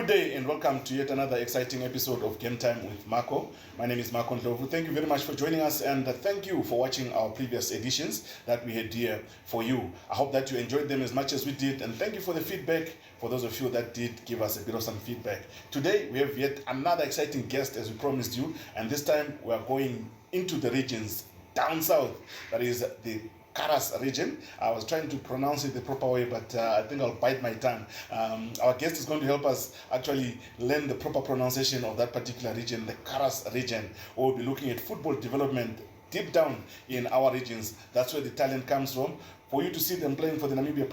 day and welcome to yet another exciting episode of Game Time with Marco. My name is Marco Ndlovu. Thank you very much for joining us and thank you for watching our previous editions that we had here for you. I hope that you enjoyed them as much as we did and thank you for the feedback for those of you that did give us a bit of some feedback. Today we have yet another exciting guest as we promised you, and this time we are going into the regions down south, that is the Kharas region. I was trying to pronounce it the proper way, but I think I'll bite my tongue. Our guest is going to help us actually learn the proper pronunciation of that particular region, the Kharas region. We'll be looking at football development deep down in our regions. That's where the talent comes from. For you to see them playing for the Namibia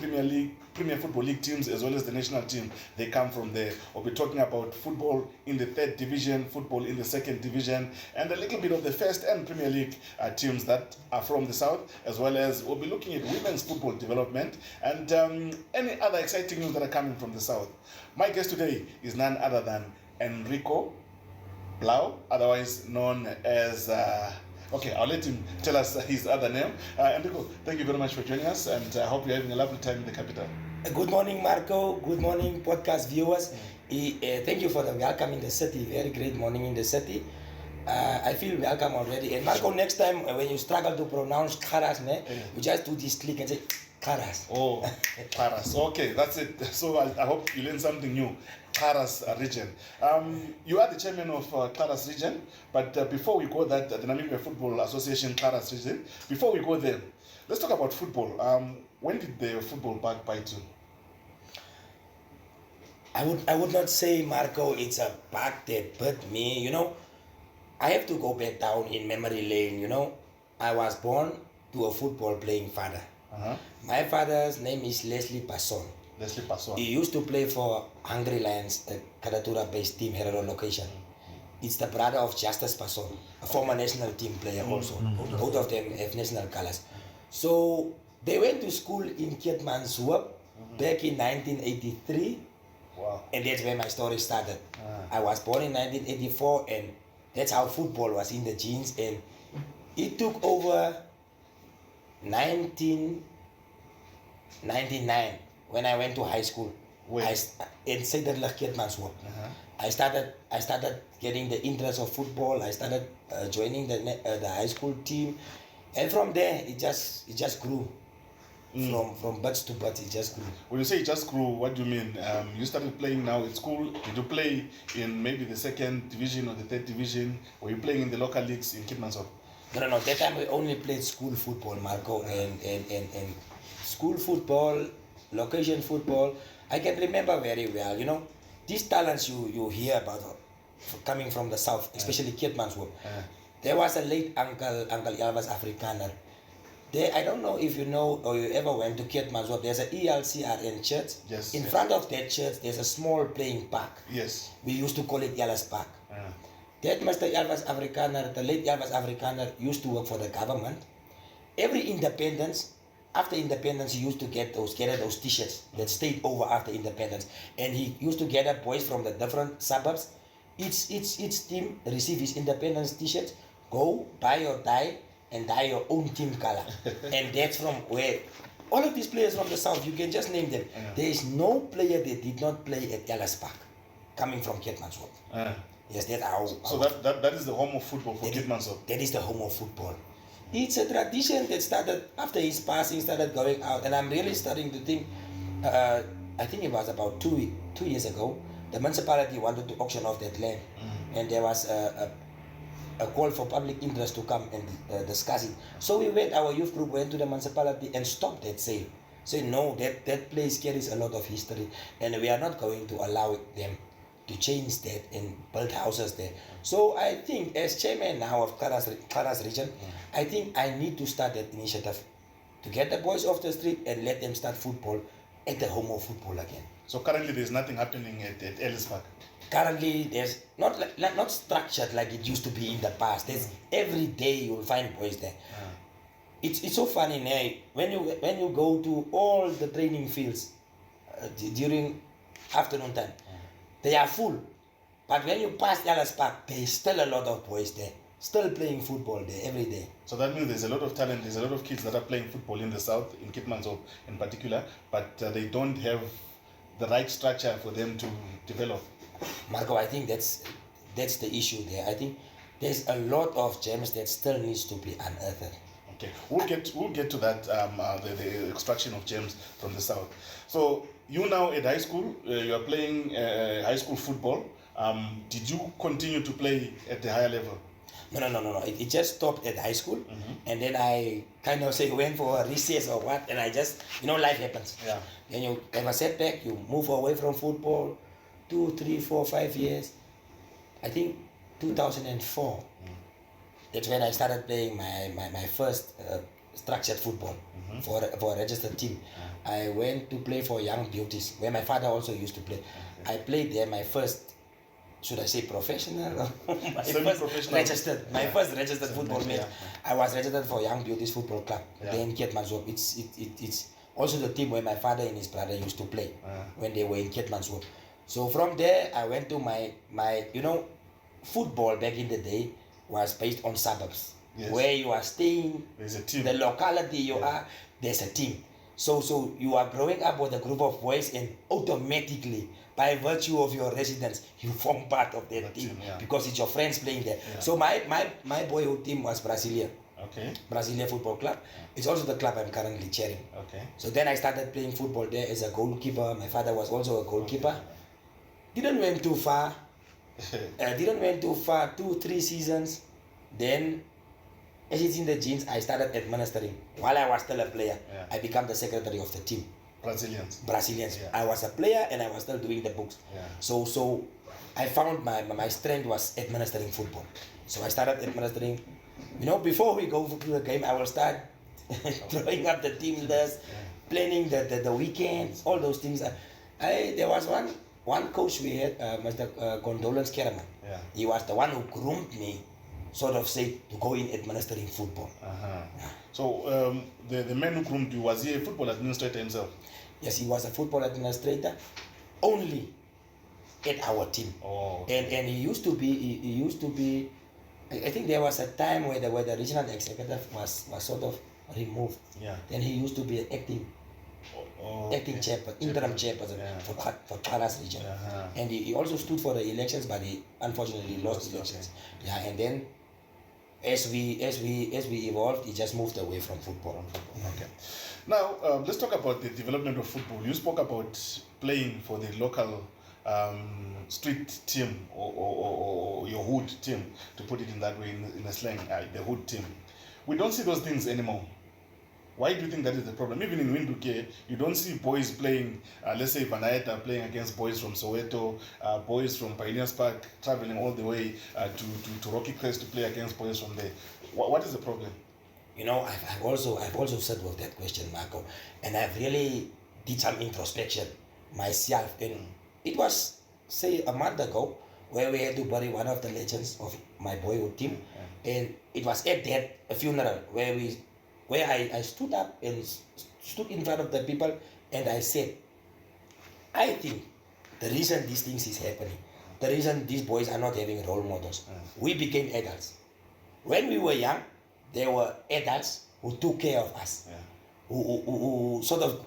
Premier Football League teams as well as the national team, they come from there. We'll be talking about football in the 3rd division, football in the 2nd division, and a little bit of the 1st and Premier League teams that are from the south, as well as we'll be looking at women's football development and any other exciting news that are coming from the south. My guest today is none other than Emrico Blaauw, otherwise known as... Okay, I'll let him tell us his other name. Emrico, thank you very much for joining us, and I hope you're having a lovely time in the capital. Good morning, Marco. Good morning, podcast viewers. Thank you for the welcome in the city. Very great morning in the city. I feel welcome already. And Marco, next time when you struggle to pronounce Kharas, you just do this click and say Kharas. Oh, Kharas. Okay, that's it. So I hope you learn something new. KharasRegion. You are the chairman of KharasRegion, but before we go that, the Namibia Football Association KharasRegion, before we go there, let's talk about football. When did the football bug bite you? I would not say, Marco, it's a bug that bit me. You know, I have to go back down in memory lane. You know, I was born to a football playing father. My father's name is Leslie Passon. He used to play for Hungry Lions, the Karatura-based team, Herero location. It's the brother of Justice Passon, a former national team player also. Both of them have national colors. So they went to school in Keetmanshoop back in 1983. Wow. And that's where my story started. I was born in 1984 and that's how football was in the genes. And it took over 1999 when I went to high school. In Zuiderlig Keetmanshoop. I started getting the interest of football. I started joining the high school team, and from there it just grew. From buds to buds, it just grew. When you say it just grew, what do you mean? You started playing now at school. Did you play in maybe the 2nd division or the 3rd division? Were you playing in the local leagues in Keetmanshoop? No. That time we only played school football, Marco, and school football, location football. I can remember very well. You know, these talents you hear about coming from the south, especially Keetmanshoop. There was a late Uncle Elvis Afrikaner. There, I don't know if you know or you ever went to Keetmanshoop. There's an ELCRN church. Yes. In front of that church, there's a small playing park. Yes. We used to call it Ellis Park. That Mr. Elvis Afrikaner, the late Elvis Afrikaner, used to work for the government. Every independence, after independence, he used to gather those t-shirts that stayed over after independence. And he used to gather boys from the different suburbs. Each team receive his independence t-shirts. Go, buy your dye, and dye your own team color. And that's from where all of these players from the south, you can just name them. There is no player that did not play at Ellis Park, coming from Keetmanshoop. Yes, that's how. So that is the home of football for Keetmanshoop. That is the home of football. It's a tradition that started after his passing, started going out, and I'm really starting to think. I think it was about two years ago. The municipality wanted to auction off that land, and there was a call for public interest to come and discuss it. So we went. Our youth group went to the municipality and stopped that sale. Said no, that place carries a lot of history, and we are not going to allow them to change that and build houses there. So I think as chairman now of KharasRegion, I think I need to start that initiative to get the boys off the street and let them start football at the home of football again. So currently there's nothing happening at Ellis Park? Currently there's not structured like it used to be in the past. There's every day you'll find boys there. It's so funny now when you go to all the training fields during afternoon time. They are full. But when you pass Ellis Park, there's still a lot of boys there, still playing football there every day. So that means there's a lot of talent, there's a lot of kids that are playing football in the south, in Keetmanshoop in particular, but they don't have the right structure for them to develop? Marco, I think that's the issue there. I think there's a lot of gems that still needs to be unearthed. Okay, we'll get to that, the extraction of gems from the south. So you now at high school, you are playing high school football. Did you continue to play at the higher level? No. It just stopped at high school, and then I kind of say went for a recess or what, and I just, life happens. Yeah. Then you have a setback, you move away from football, 2, 3, 4, 5 years. I think 2004. That's when I started playing my first structured football for a registered team. I went to play for Young Beauties, where my father also used to play. I played there my first, should I say professional? My first registered football match. I was registered for Young Beauties Football Club. Then Keetmanshoop. It's also the team where my father and his brother used to play when they were in Keetmanshoop. So from there, I went to my football back in the day was based on suburbs. Yes. Where you are staying, there's a team. The locality you are, there's a team. So you are growing up with a group of boys, and automatically, by virtue of your residence, you form part of that team because it's your friends playing there. Yeah. So my boyhood team was Brasilia. Okay. Brasilia Football Club. It's also the club I'm currently chairing. Okay. So then I started playing football there as a goalkeeper. My father was also a goalkeeper. Didn't went too far. 2-3 seasons. Then, as it's in the genes, I started administering. While I was still a player, I became the secretary of the team. Brazilians. Yeah. I was a player and I was still doing the books. Yeah. So I found my strength was administering football. So I started administering. Before we go to the game, I will start drawing up the team list, planning the weekends, all those things. There was one coach we had, Mr. Condolence Kerman. Yeah. He was the one who groomed me, sort of say, to go in administering football. Yeah. So the man who groomed you, was he a football administrator himself? Yes, he was a football administrator, only at our team. Oh. Okay. And he used to be. I think there was a time where the regional executive was sort of removed. Yeah. Then he used to be an acting chairperson, interim chairperson for KharasRegion. And he also stood for the elections, but he unfortunately lost elections. Yeah, and then as we evolved, he just moved away from football. Okay. Now let's talk about the development of football. You spoke about playing for the local street team or your hood team, to put it in that way, in a slang, the hood team. We don't see those things anymore. Why do you think that is the problem? Even in Windhoek, you don't see boys playing, let's say Vanaeta playing against boys from Soweto, boys from Pioneers Park traveling all the way to Rocky Crest to play against boys from there. What is the problem? I've also sat with that question, Marco, and I've really did some introspection myself. And it was, say, a month ago, where we had to bury one of the legends of my boyhood team, and it was at that funeral where I stood up and stood in front of the people, and I said, I think the reason these things is happening, the reason these boys are not having role models, we became adults. When we were young, there were adults who took care of us, who sort of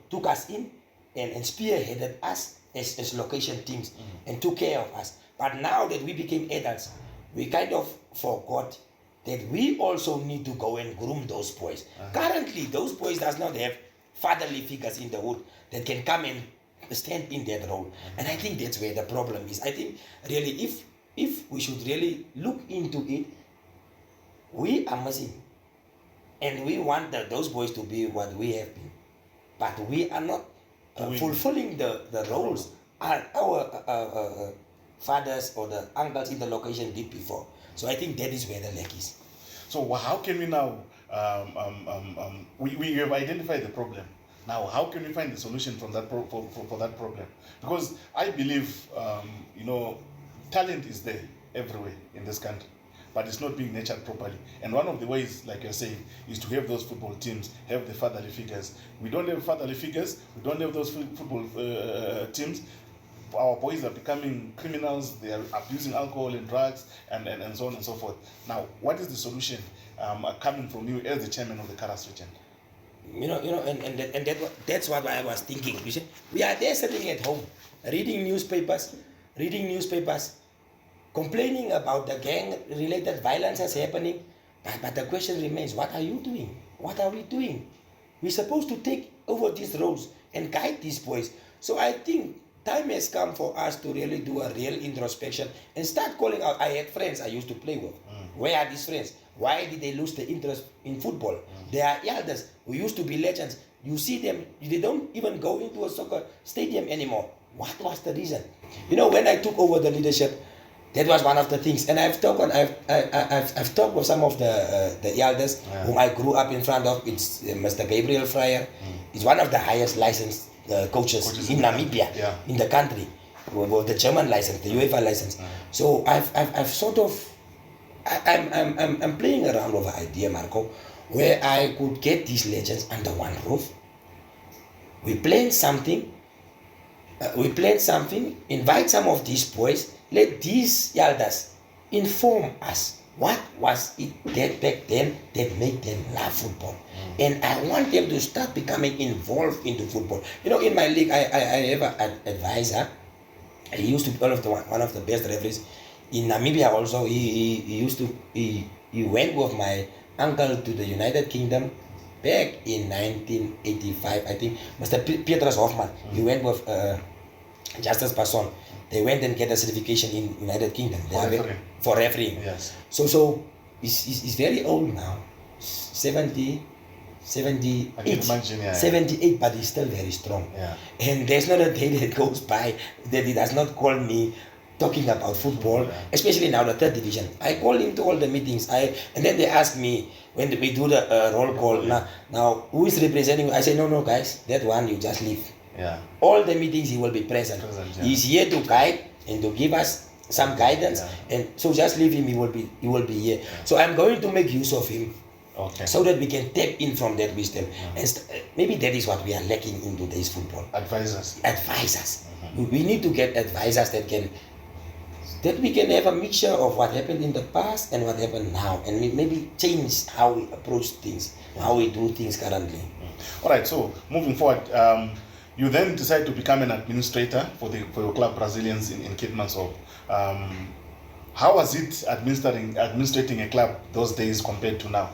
took us in and spearheaded us as location teams and took care of us. But now that we became adults, we kind of forgot that we also need to go and groom those boys. Currently, those boys does not have fatherly figures in the hood that can come and stand in that role. And I think that's where the problem is. I think really if we should really look into it, we are missing. And we want those boys to be what we have been. But we are not fulfilling the roles our fathers or the uncles in the location did before. So I think that is where the lack is. So how can we now, we have identified the problem. Now, how can we find the solution from that for that problem? Because I believe, talent is there everywhere in this country, but it's not being nurtured properly. And one of the ways, like you're saying, is to have those football teams, have the fatherly figures. We don't have fatherly figures, we don't have those football teams. Our boys are becoming criminals, they are abusing alcohol and drugs, and so on and so forth. Now, what is the solution coming from you as the chairman of the KharasRegion? That's what I was thinking. You see, we are there sitting at home, reading newspapers, complaining about the gang-related violence that's happening. But the question remains: what are you doing? What are we doing? We're supposed to take over these roles and guide these boys. So I think time has come for us to really do a real introspection and start calling out. I had friends I used to play with. Where are these friends? Why did they lose the interest in football? They are elders who used to be legends. You see them, they don't even go into a soccer stadium anymore. What was the reason? When I took over the leadership, that was one of the things. And I've talked with some of the elders whom I grew up in front of. It's Mr. Gabriel Fryer. He's one of the highest licensed coaches in Namibia, in the country, with the German license, the UEFA license. So I've sort of, I'm playing around with an idea, Marco, where I could get these legends under one roof. We plan something, invite some of these boys, let these elders inform us what was it that back then that made them love football. And I want them to start becoming involved into football. In my league, I have an advisor. He used to be one of the best referees in Namibia. Also, he went with my uncle to the United Kingdom back in 1985. I think Mr. Pietras Hoffman. He went with Justice Passon. They went and get a certification in United Kingdom for refereeing. Yes. So he's very old now, 78, 78, but he's still very strong. Yeah. And there's not a day that goes by that he does not call me talking about football, especially now the third division. I call him to all the meetings. And then they ask me when we do the roll call. Now who is representing? I say no guys, that one you just leave. Yeah. All the meetings he will be present. He's here to guide and to give us some guidance, and so just leave him. He will be here. So I'm going to make use of him, so that we can tap in from that wisdom. And maybe that is what we are lacking in today's football. Advisors. We need to get advisors that we can have a mixture of what happened in the past and what happened now, and maybe change how we approach things, how we do things currently. All right. So moving forward. You then decide to become an administrator for your club Brazilians in Keetmanshoop. How was it administrating a club those days compared to now?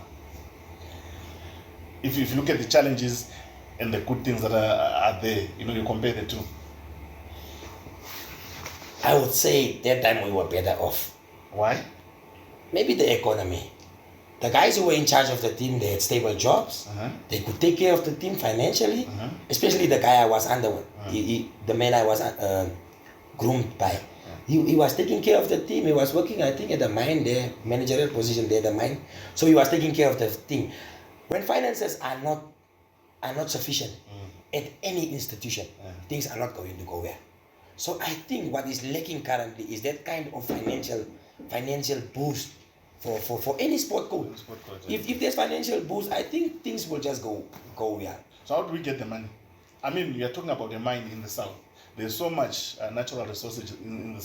If you look at the challenges and the good things that are there, you compare the two. I would say that time we were better off. Why? Maybe the economy. The guys who were in charge of the team, they had stable jobs. They could take care of the team financially, especially the guy I was under, the man I was groomed by. He was taking care of the team. He was working, I think, at the mine there, managerial position there at the mine. So he was taking care of the team. When finances are not sufficient at any institution, things are not going to go well. So I think what is lacking currently is that kind of financial boost for any sport coach. If there's financial boost, I think things will just go well. So how do we get the money? I mean, we are talking about a mine in the south. There's so much natural resources in the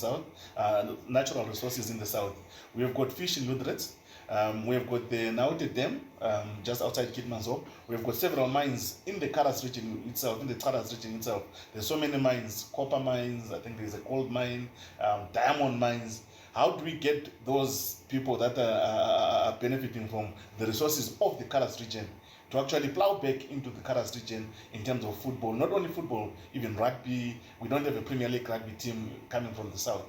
south. We have got fish in Ludretz. We have got the Naute Dam just outside Keetmanshoop. We have got several mines in the KharasRegion itself. There's so many mines, copper mines. I think there's a gold mine, diamond mines. How do we get those people that are benefiting from the resources of the KharasRegion to actually plow back into the KharasRegion in terms of football? Not only football, even rugby. We don't have a Premier League rugby team coming from the south.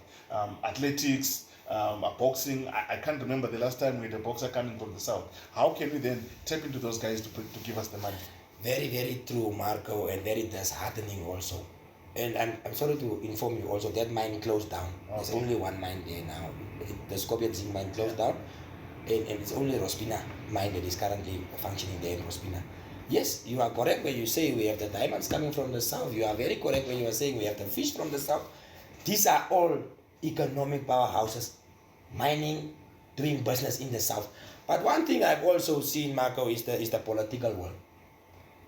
Athletics, boxing. I can't remember the last time we had a boxer coming from the south. How can we then tap into those guys to give us the money? Very, very true, Marco, and very disheartening also. And I'm sorry to inform you also that mine closed down. There's only one mine there now. The Scorpion Zinc mine closed down, and it's only Rospina mine that is currently functioning there in Rospina. Yes, you are correct when you say we have the diamonds coming from the south. You are very correct when you are saying we have the fish from the south. These are all economic powerhouses, mining, doing business in the south. But one thing I've also seen, Marco, is the political world.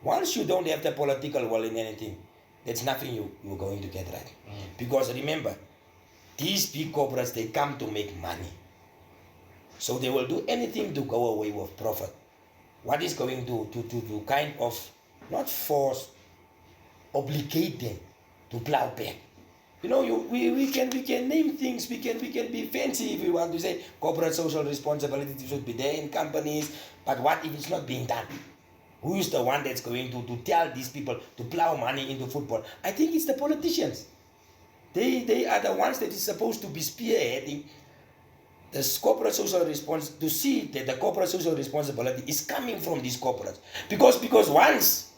Once you don't have the political will in anything, there's nothing you're going to get right. Because remember, these big corporates, they come to make money. So they will do anything to go away with profit. what is going to kind of not force, obligate them to plow back. You know, we can name things. We can be fancy if we want to say corporate social responsibility should be there in companies. But what if it's not being done? Who is the one that's going to tell these people to plow money into football? I think it's the politicians. They are the ones that is supposed to be spearheading the corporate social response, to see that the corporate social responsibility is coming from these corporates. Because once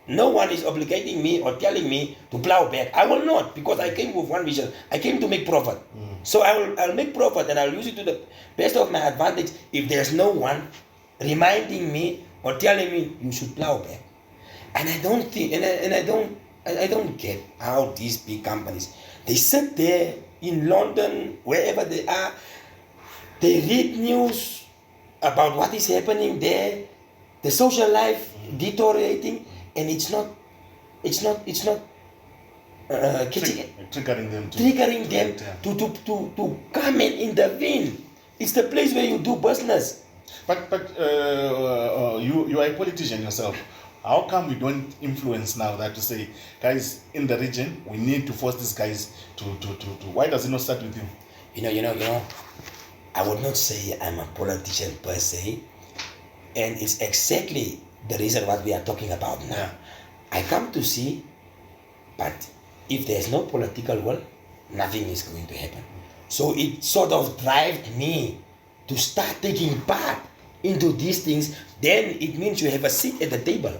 no one is obligating me or telling me to plow back, I will not, because I came with one vision. I came to make profit. So I'll make profit and I'll use it to the best of my advantage if there's no one reminding me or telling me you should plow back. And I don't think, I don't get how these big companies, they sit there in London, wherever they are, they read news about what is happening there, the social life deteriorating, and it's not triggering them to come and intervene. It's the place where you do business. But you are a politician yourself. How come we don't influence now that to say, guys, in the region, we need to force these guys to why does it not start with you? You know, I would not say I'm a politician per se, and it's exactly the reason what we are talking about now. Yeah. I come to see, but if there's no political will, nothing is going to happen. So it sort of drives me to start taking part into these things. Then it means you have a seat at the table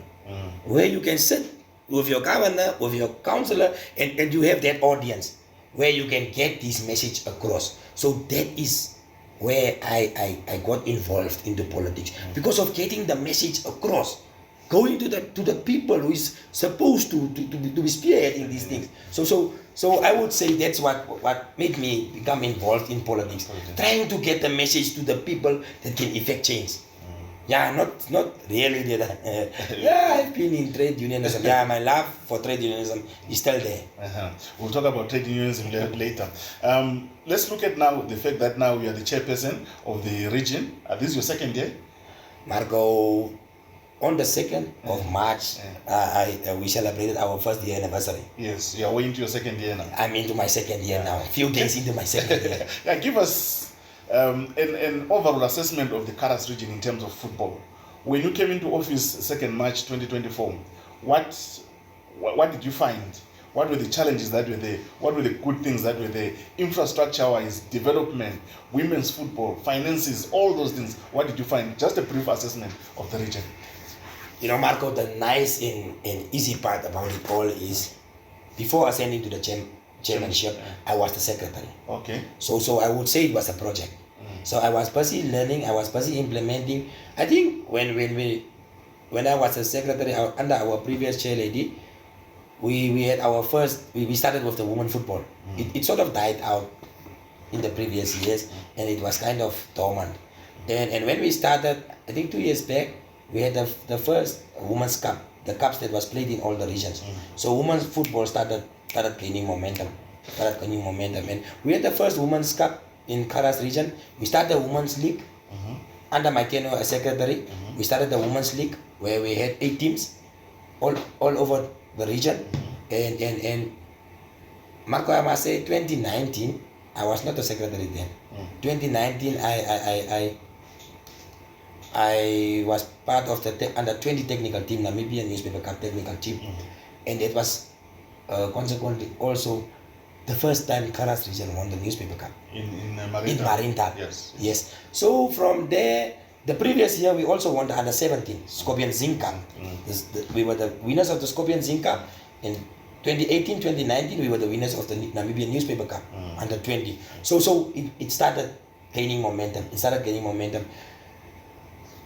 where you can sit with your governor, with your councillor, and you have that audience where you can get this message across. So that is where I got involved into politics, because of getting the message across, going to the people who is supposed to be spearheading these things. So I would say that's what made me become involved in politics, trying to get the message to the people that can effect change. Yeah, not really that. Yeah, I've been in trade unionism. Yeah, my love for trade unionism is still there. We'll talk about trade unionism later. Let's look at now the fact that now you are the chairperson of the region. This is your second year? Marco, on the 2nd of March, we celebrated our first year anniversary. Yes, you are way into your second year now. I'm into my second year now. A few days into my second year. Yeah, give us an overall assessment of the Kharas region in terms of football. When you came into office 2nd March 2024, what did you find? What were the challenges that were there? What were the good things that were there? Infrastructure-wise, development, women's football, finances, all those things. What did you find? Just a brief assessment of the region. You know, Marco, the nice and easy part about it all is, before ascending to the chairmanship, I was the secretary. Okay. So I would say it was a project. So I was busy learning, I was busy implementing. I think when I was a secretary under our previous chair lady, we had our first, we started with the women football. It sort of died out in the previous years, and it was kind of dormant. And when we started, I think 2 years back, we had the first women's cup, the cups that was played in all the regions. So women's football started gaining momentum. And we had the first women's cup in Kharas region. We started the women's league under my tenure as secretary. We started the women's league where we had 8 teams all over the region. And Marco, I must say, 2019, I was not a secretary then. 2019, I was part of the under 20 technical team, Namibia Newspaper Cup technical team, and it was consequently also the first time Kharas region won the newspaper cup in Marinta. Yes. So from there, the previous year we also won the under 17 Scorpion Zinc Cup. We were the winners of the Scorpion Zinc Cup. In 2018, 2019, we were the winners of the Namibia Newspaper Cup under 20. So it started gaining momentum.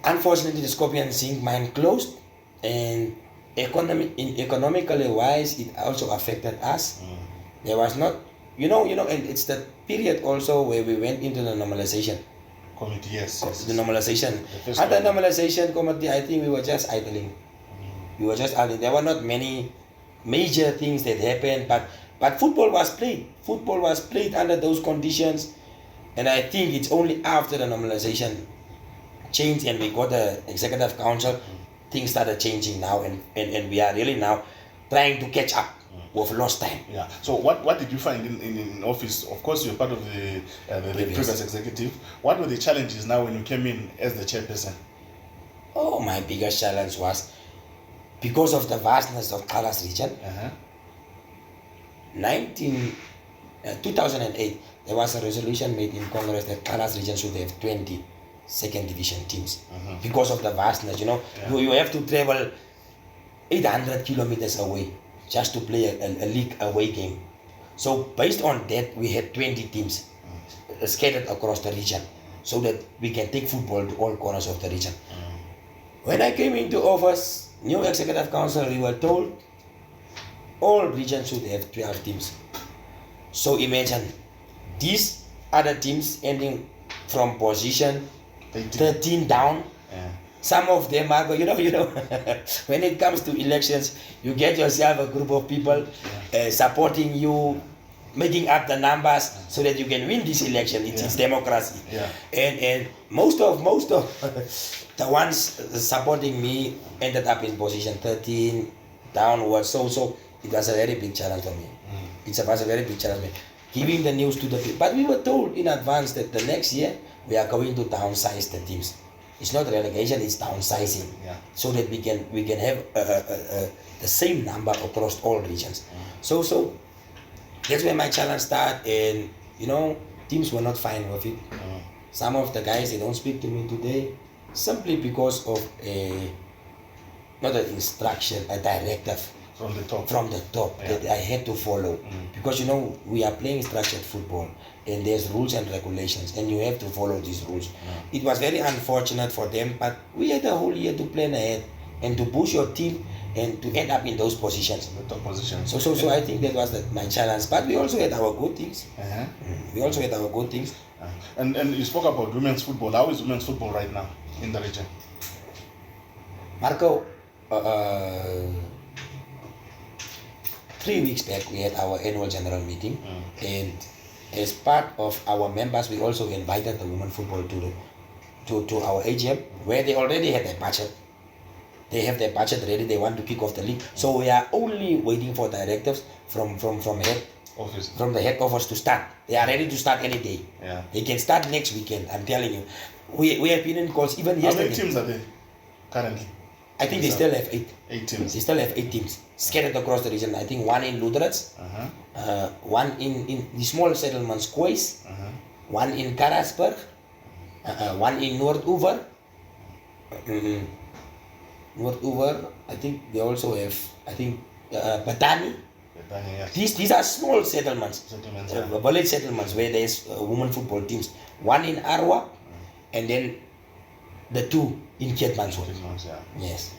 Unfortunately, the Scorpion Zinc mine closed, and economically wise, it also affected us. There was not, and it's the period also where we went into the normalization committee. Yes. The normalization. Under the normalization committee, I think we were just idling. There were not many major things that happened, but football was played. Football was played under those conditions, and I think it's only after the normalization changed and we got the executive council, things started changing now, and we are really now trying to catch up with lost time. Yeah. So what did you find in office? Of course, you're part of the previous executive. What were the challenges now when you came in as the chairperson? Oh, my biggest challenge was because of the vastness of Kharas region. 2008, there was a resolution made in Congress that Kharas region should have 20 second division teams because of the vastness. You know, you have to travel 800 kilometers away just to play a league away game. So based on that, we had 20 teams scattered across the region so that we can take football to all corners of the region. When I came into office, new executive council, we were told all regions should have 12 teams. So imagine these other teams ending from position 13 down. Some of them are, you know, when it comes to elections, you get yourself a group of people supporting you, making up the numbers so that you can win this election. It's democracy. And most of the ones supporting me ended up in position 13 downwards. So it was a very big challenge for me. It was a very big challenge for me. Giving the news to the people. But we were told in advance that the next year we are going to downsize the teams. It's not relegation, it's downsizing, so that we can have the same number across all regions. So that's where my challenge started, and you know, teams were not fine with it. Some of the guys, they don't speak to me today simply because of not an instruction, a directive from the top that I had to follow. Because you know, we are playing structured football and there's rules and regulations and you have to follow these rules. It was very unfortunate for them, but we had a whole year to plan ahead and to push your team and to end up in those positions. The top positions. So I think that was my challenge. But we also had our good things. We also had our good things. And you spoke about women's football. How is women's football right now in the region? Marco, 3 weeks back we had our annual general meeting, and as part of our members we also invited the women football to our AGM, where they already had their budget. They have their budget ready, they want to kick off the league. So we are only waiting for directives from the head office to start. They are ready to start any day. They can start next weekend, I'm telling you. We have been in calls even yesterday. How many teams are there currently? I think they still have 8. 8 teams. They still have 8 teams scattered across the region. I think 1 in Ludrats, 1 in the small settlements, Kois, 1 in Karasburg, 1 in Noordoever. Noordoever, I think they also have, I think, Batani. These are small settlements, village settlements where there's women football teams. 1 in Arwa, and then the 2 in Ketmanshoop. Yes.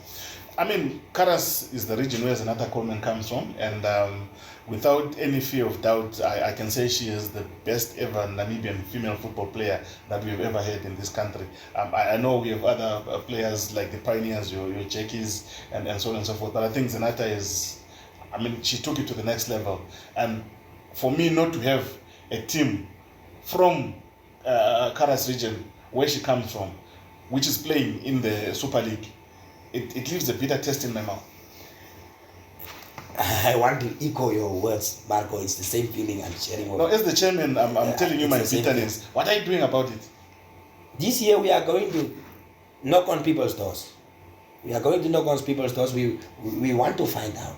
I mean, Kharas is the region where Zenata Coleman comes from, and without any fear of doubt, I can say she is the best ever Namibian female football player that we have ever had in this country. I know we have other players like the Pioneers, your Jackies, and so on and so forth, but I think Zenata is, I mean, she took it to the next level. And for me not to have a team from Kharas region, where she comes from, which is playing in the Super League, it leaves a bitter taste in my mouth. I want to echo your words, Marco. It's the same feeling I'm sharing with you. No, as the chairman, I'm telling you my bitterness. What are you doing about it? This year we are going to knock on people's doors. We are going to knock on people's doors. We want to find out,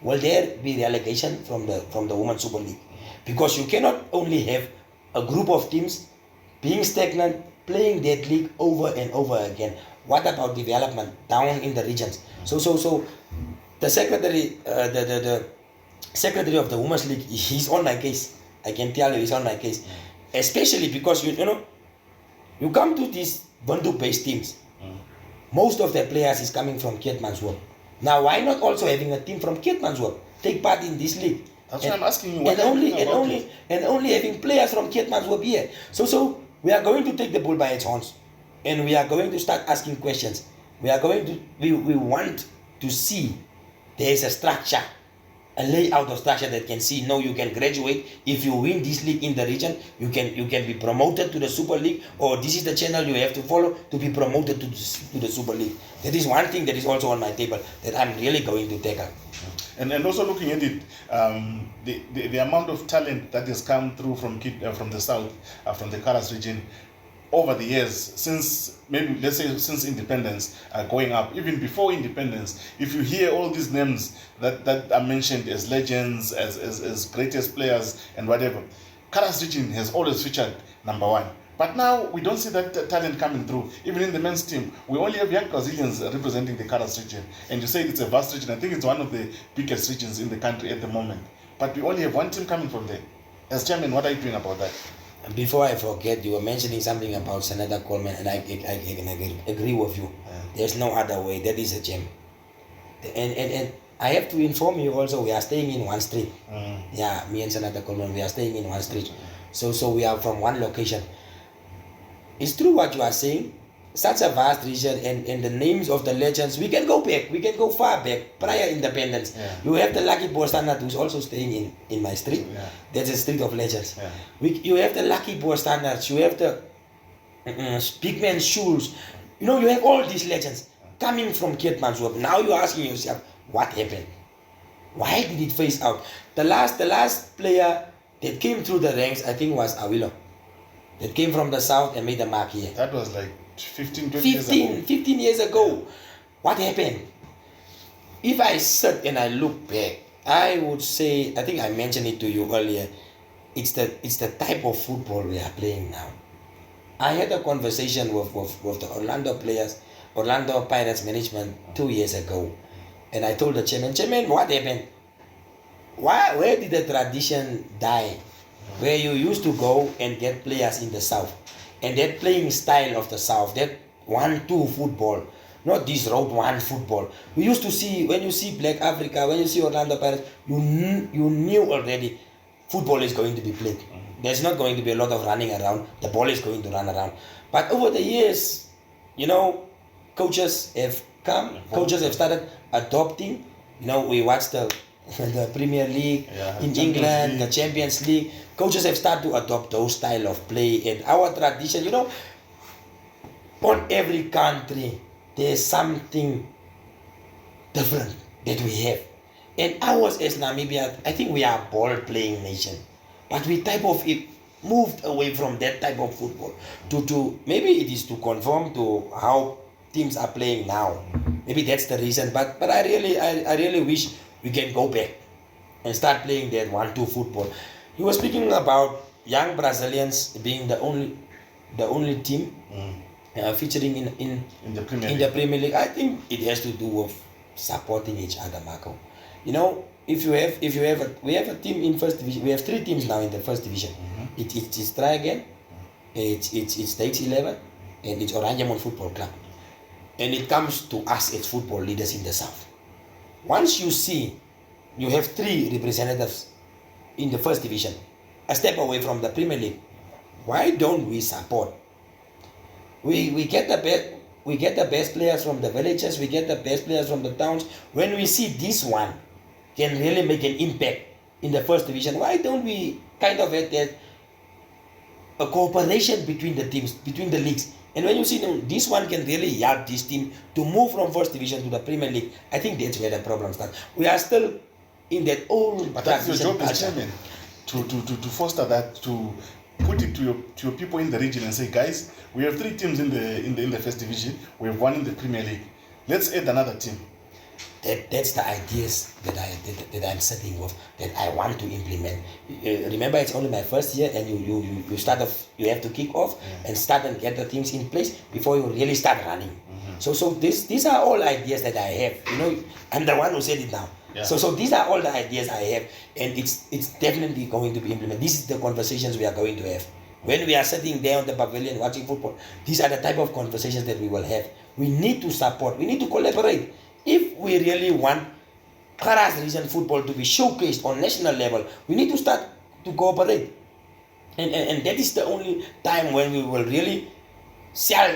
will there be relegation from the Women's Super League? Because you cannot only have a group of teams being stagnant, playing that league over and over again. What about development down in the regions? So the secretary, the secretary of the Women's League, he's on my case. I can tell you, he's on my case. Especially because you know, you come to these Bantu-based teams. Most of their players is coming from Keetmanshoop. Now, why not also having a team from Keetmanshoop take part in this league? That's why I'm asking you. And only having players from Keetmanshoop here. So we are going to take the bull by its horns, and we are going to start asking questions. We want to see there is a structure a layout of structure that can see, no, you can graduate. If you win this league in the region, you can be promoted to the Super League, or this is the channel you have to follow to be promoted to the Super League. That is one thing that is also on my table that I'm really going to tackle. And also looking at it, the amount of talent that has come through from the south, from the Kharas region, over the years, since maybe let's say since independence, going up, even before independence, if you hear all these names that are mentioned as legends, as greatest players and whatever, Kharas region has always featured number one. But now we don't see that talent coming through. Even in the men's team, we only have young Brazilians representing the Kharas region. And you say it's a vast region. I think it's one of the biggest regions in the country at the moment. But we only have one team coming from there. As chairman, what are you doing about that? Before I forget, you were mentioning something about Senator Coleman, and I can agree with you. Yeah. There's no other way. That is a gem. And I have to inform you also, we are staying in one street. Yeah, me and Senator Coleman, we are staying in one street. So we are from one location. It's true what you are saying. Such a vast region, and the names of the legends, we can go back, we can go far back, prior independence. Yeah. You have the Lucky Boy Standard, who's also staying in my street. Yeah. That's a street of legends. Yeah. You have the Lucky Boy Standards, you have the Big Man Shoes. You know, you have all these legends coming from Keetmanshoop. Now you're asking yourself, what happened? Why did it phase out? The last player that came through the ranks, I think, was Awilo. That came from the south and made a mark here. That was like 15 years ago. What happened? If I sit and I look back, I would say, I think I mentioned it to you earlier, it's the type of football we are playing now. I had a conversation with the Orlando Pirates management 2 years ago, and I told the chairman, what happened? Where did the tradition die? Where you used to go and get players in the south, and that playing style of the south, that 1-2 football, not this road one football. We used to see, when you see Black Africa, when you see Orlando Pirates, you knew already football is going to be played. There's not going to be a lot of running around. The ball is going to run around. But over the years, you know, coaches have started adopting. You know, we watched the Premier League in England, the Champions League. Coaches have started to adopt those style of play, and our tradition, you know, on every country, there's something different that we have. And ours as Namibia, I think we are a ball-playing nation. But we moved away from that type of football to maybe it is to conform to how teams are playing now. Maybe that's the reason. But I really wish we can go back and start playing that 1-2 football. You were speaking about young Brazilians being the only team featuring in the Premier League. I think it has to do with supporting each other, Marco. You know, we have a team in first division. We have 3 teams now in the first division. It's Try Again, it's State 11, and it's Oranjemon Football Club. And it comes to us as football leaders in the south. Once you see you have 3 representatives in the first division, a step away from the Premier League, why don't we support? We get the best players from the villages, we get the best players from the towns. When we see this one can really make an impact in the first division, why don't we kind of have that a cooperation between the teams, between the leagues? And when you see this one can really help this team to move from first division to the Premier League, I think that's where the problem starts. We are still in that old. But that's your job as chairman, to foster that, to put it to your people in the region and say, guys, we have 3 teams in the first division. We have 1 in the Premier League. Let's add another team. That's the ideas that I'm setting with, that I want to implement. Remember, it's only my first year, and you start off. You have to kick off and start and get the things in place before you really start running. So these are all ideas that I have. You know, I'm the one who said it now. Yeah. So these are all the ideas I have, and it's definitely going to be implemented. This is the conversations we are going to have when we are sitting there on the pavilion watching football. These are the type of conversations that we will have. We need to support. We need to collaborate. If we really want KharasRegion football to be showcased on national level, we need to start to cooperate. And that is the only time when we will really sell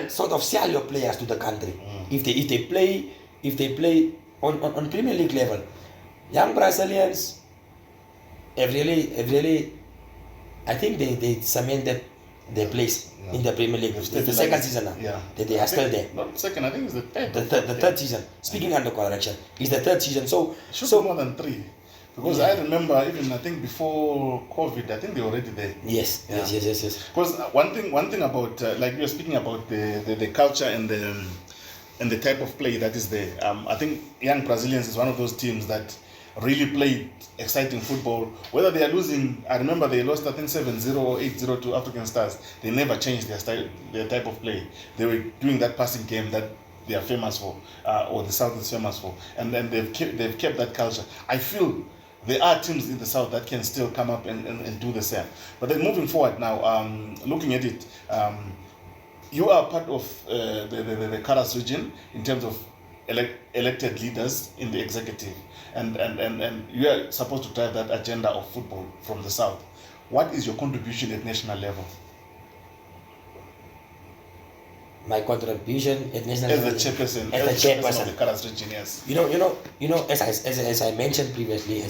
your players to the country. If they play on Premier League level, young Brazilians have really, I think they cemented their place in the Premier League. It's the second season now that they are still there. Not second, I think it's the third. The third season. Speaking under correction, it's the third season. So should be more than 3. Because I remember even I think before COVID, I think they were already there. Yes. Because one thing about like you were speaking about the culture and the type of play that is there. I think young Brazilians is one of those teams that really played exciting football. Whether they are losing, I remember they lost I think 7-0 or 8-0 to African Stars. They never changed their style, their type of play. They were doing that passing game that they are famous for, or the South is famous for, and then they've kept that culture. I feel there are teams in the South that can still come up and do the same. But then moving forward now, looking at it, you are part of the Kharas region in terms of elected leaders in the executive, and you are supposed to drive that agenda of football from the South. What is your contribution at national level? My contribution at national level as the chairperson of the Kharas region, yes. You know, as I mentioned previously,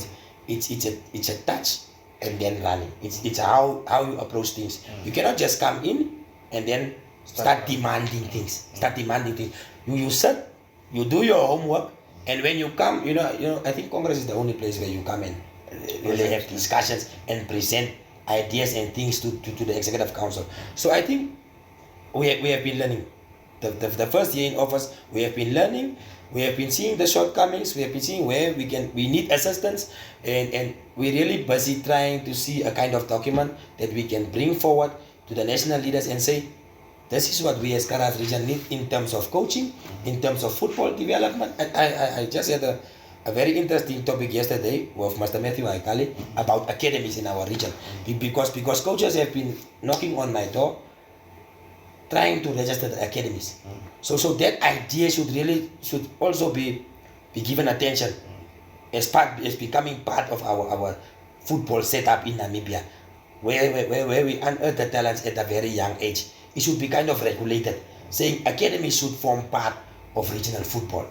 it's a touch and then running. It's how you approach things. You cannot just come in and then start demanding things. You sit, you do your homework, and when you come, I think Congress is the only place where you come and really have discussions and present ideas and things to the executive council. So I think we have been learning. The first year in office, we have been learning. We have been seeing the shortcomings. We have been seeing where we need assistance, and we're really busy trying to see a kind of document that we can bring forward to the national leaders and say, this is what we as Kharas region need in terms of coaching, in terms of football development. I just had a very interesting topic yesterday with Master Matthew Aikali about academies in our region, because coaches have been knocking on my door trying to register the academies. So that idea should also be given attention as becoming part of our football setup in Namibia, where we unearth the talents at a very young age. It should be kind of regulated, saying academies should form part of regional football,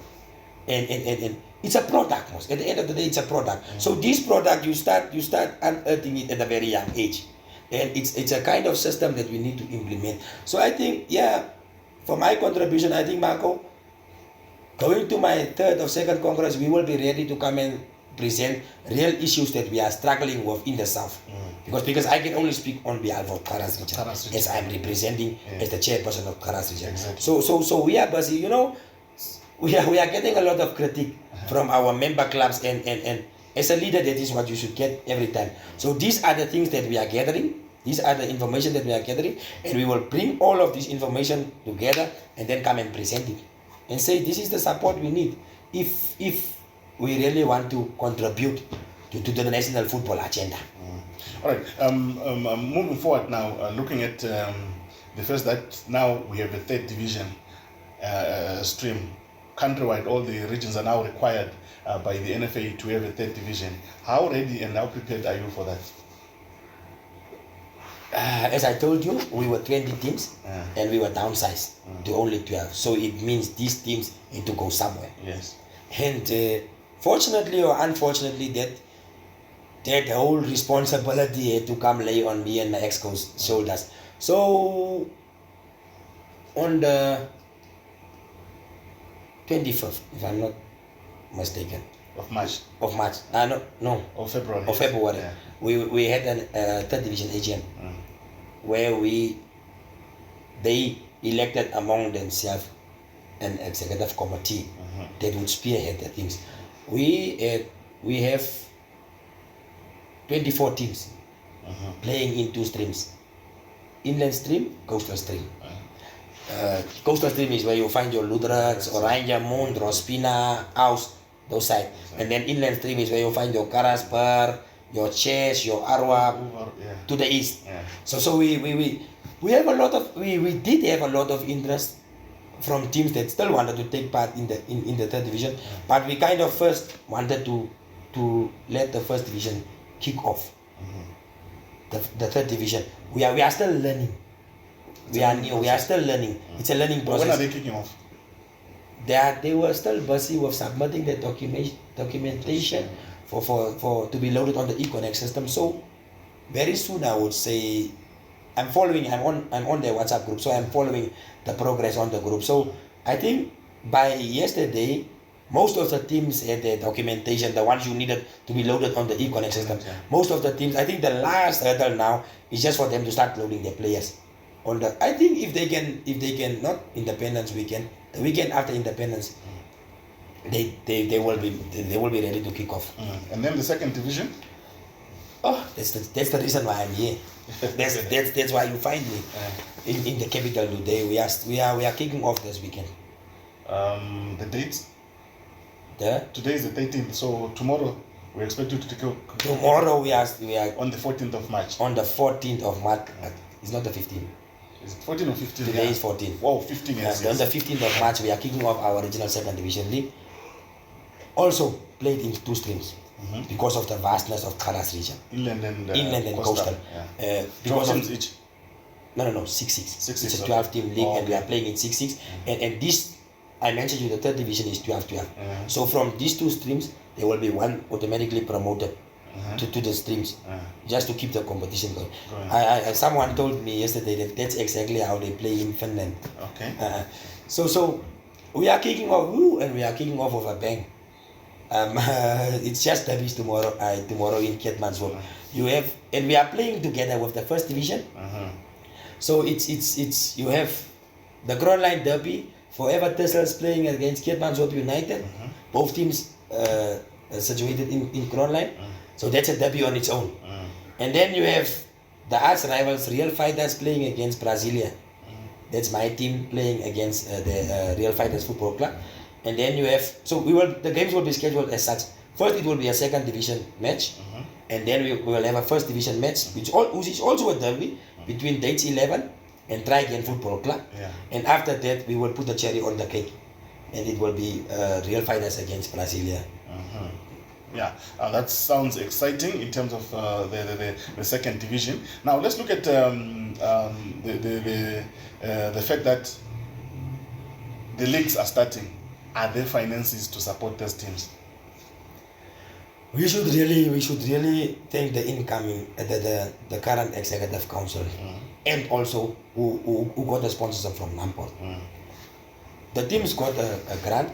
and it's a product. Most at the end of the day, it's a product. So this product, you start unearthing it at a very young age, and it's a kind of system that we need to implement. So I think, for my contribution, I think, Marco, going to my third or second Congress, we will be ready to come and present real issues that we are struggling with in the South. Because I can only speak on behalf of Kharas region, as I'm representing as the chairperson of Kharas region. Exactly. So we are busy, we are getting a lot of critique from our member clubs, and as a leader, that is what you should get every time. So these are the things that we are gathering. These are the information that we are gathering, and we will bring all of this information together and then come and present it and say, this is the support we need if we really want to contribute to the national football agenda. All right. Moving forward now, looking at the first that now we have a third division stream countrywide. All the regions are now required by the NFA to have a third division. How ready and how prepared are you for that? As I told you, we were 20 teams and we were downsized to only 12. So it means these teams need to go somewhere. Yes. And fortunately or unfortunately, that whole responsibility had to come lay on me and my ex-co's shoulders. So on the 25th, if I'm not mistaken, of March. No. Of February. Of February. Yeah. We had a third division AGM where they elected among themselves an executive committee that would spearhead the things. We have 24 teams playing in 2 streams: inland stream, coastal stream. Coastal stream is where you find your Ludrats, Oranje, Moon, Rospina, Aus, those sides. And then inland stream is where you find your Karasper, your Ches, your Arwa, to the east. So we have a lot of we did have a lot of interest from teams that still wanted to take part in the third division, but we kind of first wanted to let the first division kick off. The third division, we are still learning. We are new. We are still learning. It's a learning process. When are they kicking off? They were still busy with submitting the documentation for to be loaded on the eConnect system. So very soon I would say I'm on their WhatsApp group, so I'm following the progress on the group. So I think by yesterday, most of the teams had their documentation, the ones you needed to be loaded on the eConnect system. Yeah. Most of the teams, I think the last hurdle now is just for them to start loading their players. I think if they can not Independence weekend, the weekend after Independence, they will be ready to kick off. And then the second division. Oh, that's the reason why I'm here. That's why you find me in the capital today. We are kicking off this weekend. The dates. Today is the 13th, so tomorrow we expect you to take off. Tomorrow we are on the 14th of March. On the 14th of March. It's not the 15th. Is it 14 or 15? Today is 14. Oh, 15 years. On the 15th of March we are kicking off our regional second division league. Also played in 2 streams because of the vastness of KharasRegion. Inland and coastal. Yeah. Because teams each. No, 6-6. It's a 12-team league, and we are playing in 6-6. And this, I mentioned you, the third division is 12-12. So from these 2 streams, there will be one automatically promoted to the streams, just to keep the competition going. Someone told me yesterday that that's exactly how they play in Finland. Okay. So we are kicking off, and we are kicking off with a bang. It's just derbies tomorrow in Keetmanshoop. And we are playing together with the first division. So it's you have the Crown Line derby. Forever Thistles playing against Keetmanshoop United. Both teams situated in Crown Line. So that's a derby on its own. And then you have the arch rivals Real Fighters playing against Brasilia. That's my team playing against the Real Fighters Football Club. And then you have, the games will be scheduled as such. First it will be a second division match, and then we will have a first division match, which is also a derby between Dates 11 and Try Again Football Club. And after that we will put the cherry on the cake, and it will be Real Fighters against Brasilia. Yeah, that sounds exciting in terms of the second division. Now let's look at the fact that the leagues are starting. Are there finances to support those teams? We should really thank the incoming the current executive council, and also who got the sponsorship from NAMPORT. The teams got a grant.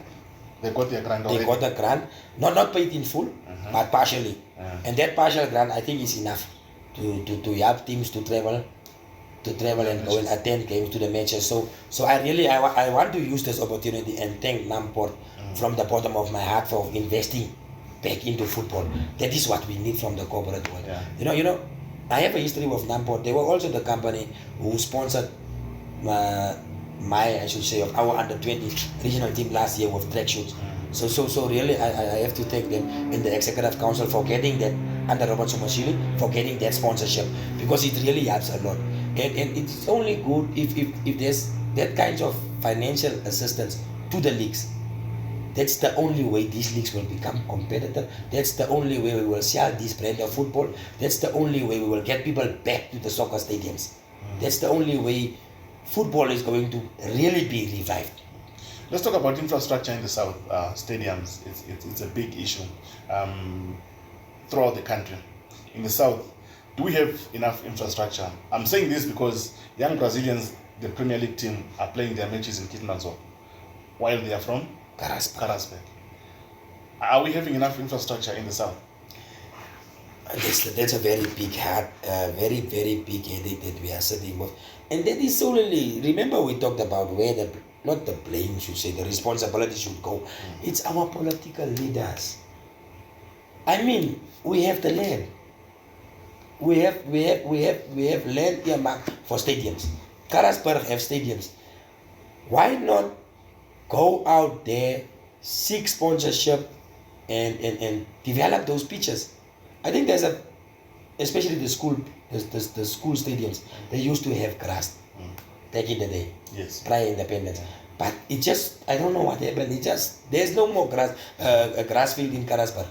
They got their grant already. They got a grant, not paid in full, but partially. And that partial grant, I think, is enough to help teams to travel and go and attend games, to the matches. So I want to use this opportunity and thank NAMPORT from the bottom of my heart for investing back into football. That is what we need from the corporate world. You know, I have a history with NAMPORT. They were also the company who sponsored of our under-20 regional team last year with track shoots. So really, I have to thank them in the executive council for getting that, under Robert Somashili, for getting that sponsorship, because it really helps a lot. And it's only good if there's that kind of financial assistance to the leagues. That's the only way these leagues will become competitive. That's the only way we will sell this brand of football. That's the only way we will get people back to the soccer stadiums. That's the only way football is going to really be revived. Let's talk about infrastructure in the south. Stadiums, it's a big issue throughout the country. In the south, do we have enough infrastructure? I'm saying this because young Brazilians, the Premier League team, are playing their matches in Keetmanshoop while they are from KharasRegion. Are we having enough infrastructure in the south? That's a very big very, very big headache that we are sitting with. And that is solely, remember we talked about where not the blame should say, the responsibility should go. It's our political leaders. I mean, we have the land. We have land earmarked for stadiums. Karasburg have stadiums. Why not go out there, seek sponsorship, and develop those pitches? I think there's especially the school stadiums, they used to have grass back in the day, prior independence. But it just, I don't know what happened. There's no more grass field in KharasRegion.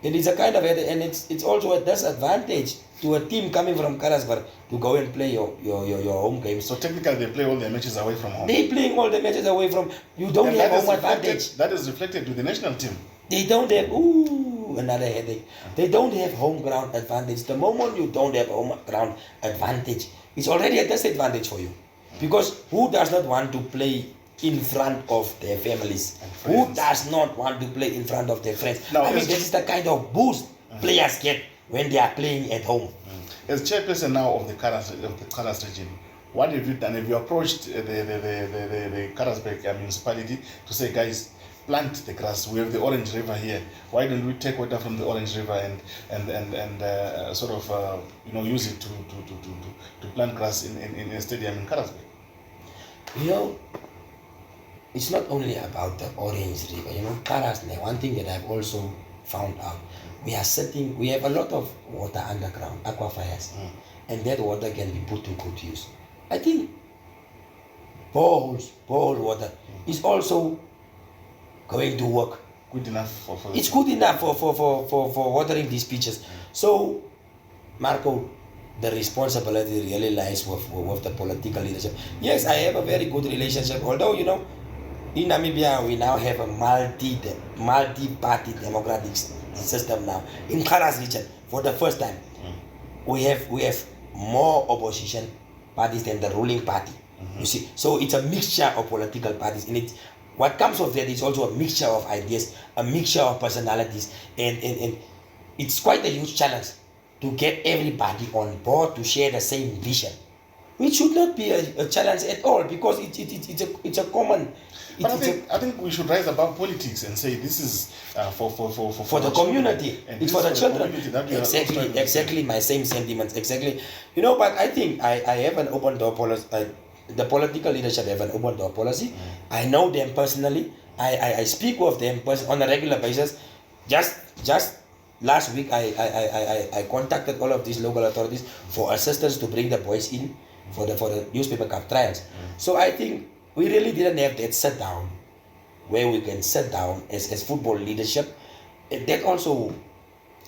And it's a kind of, and it's also a disadvantage to a team coming from KharasRegion to go and play your home games. So technically they play all their matches away from home. They're playing all the matches away from, you don't have home advantage. That is reflected with the national team. They don't have, another headache. They don't have home ground advantage. The moment you don't have home ground advantage, it's already a disadvantage for you. Because who does not want to play in front of their families? Who does not want to play in front of their friends? Now, I mean, this is the kind of boost players get when they are playing at home. As chairperson now of the Kharas region, what have you done? Have you approached the Karasberg municipality to say, guys, plant the grass? We have the Orange River here. Why don't we take water from the Orange River and sort of use it to plant grass in a stadium in Karasberg? You know, it's not only about the Orange River. You know, Karas, one thing that I've also found out, we have a lot of water underground, aquifers, and that water can be put to good use. I think borehole water is also going to work. Good enough for it's good enough for watering these pitches. So, Marco, the responsibility really lies with the political leadership. Yes, I have a very good relationship, although, you know, in Namibia we now have a multi-party democratic system now. In KharasRegion, for the first time, we have more opposition parties than the ruling party. You see, so it's a mixture of political parties in it. What comes with that is also a mixture of ideas, a mixture of personalities, and it's quite a huge challenge to get everybody on board to share the same vision, which should not be a challenge at all, because it's a common. But I think we should rise above politics and say this is for the community. It's for the children. Exactly my same sentiments. Exactly. You know, but I think I have an open door policy. The political leadership have an open door policy. I know them personally. I speak with them on a regular basis. Just last week I contacted all of these local authorities for assistance to bring the boys in for the newspaper cup trials. So I think we really didn't have that sit down where we can sit down as football leadership. That also